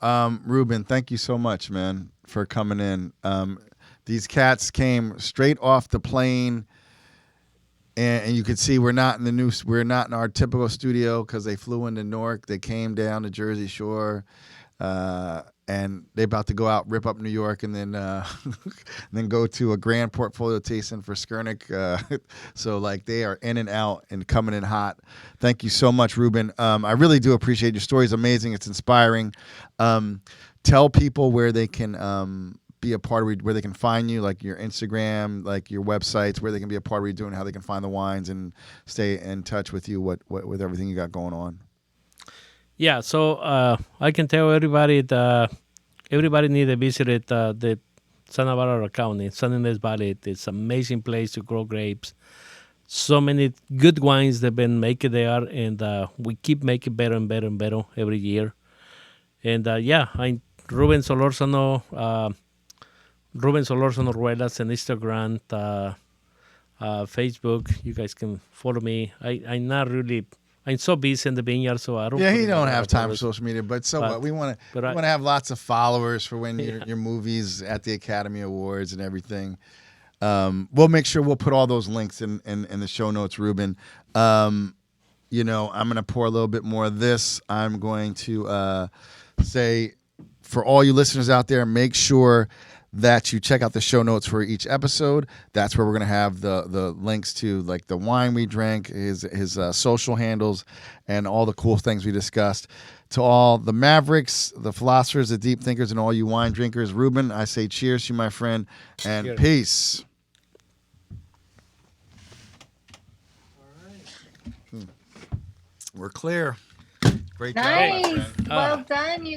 [SPEAKER 3] Ruben, thank you so much, man, for coming in. These cats came straight off the plane, and you can see we're not in our typical studio because they flew into Newark. They came down to Jersey Shore, and they're about to go out, rip up New York, and then then go to a grand portfolio tasting for Skurnik. So like they are in and out and coming in hot. Thank you so much, Ruben. I really do appreciate your story. It's amazing. It's inspiring. Tell people where they can be a part of where they can find you, like your Instagram, like your websites, where they can be a part of what you're doing, how they can find the wines and stay in touch with you, what with everything you got going on.
[SPEAKER 5] Yeah, so I can tell everybody that everybody need to visit the Santa Barbara County, San Ynez Valley. It's an amazing place to grow grapes. So many good wines that have been made there, and we keep making better and better and better every year. And I'm Ruben Solorzano. Ruben Solorzano Ruelas on Instagram, Facebook. You guys can follow me. I'm not really. I'm so busy in the vineyard, so I don't.
[SPEAKER 3] Yeah,
[SPEAKER 5] put
[SPEAKER 3] he
[SPEAKER 5] in a
[SPEAKER 3] don't
[SPEAKER 5] lot
[SPEAKER 3] have
[SPEAKER 5] of
[SPEAKER 3] time for
[SPEAKER 5] photos.
[SPEAKER 3] social media, but so what? We want to
[SPEAKER 5] but I-
[SPEAKER 3] have lots of followers for when your movies at the Academy Awards and everything. We'll make sure we'll put all those links in the show notes, Ruben. I'm going to pour a little bit more of this. I'm going to say, for all you listeners out there, make sure that you check out the show notes for each episode. That's where we're going to have the links to like the wine we drank, his social handles, and all the cool things we discussed. To all the mavericks, the philosophers, the deep thinkers, and all you wine drinkers, Ruben, I say cheers to you, my friend, and
[SPEAKER 5] Cheers.
[SPEAKER 3] peace. We're clear. Great job, my
[SPEAKER 4] Nice.
[SPEAKER 3] friend.
[SPEAKER 4] Well done, you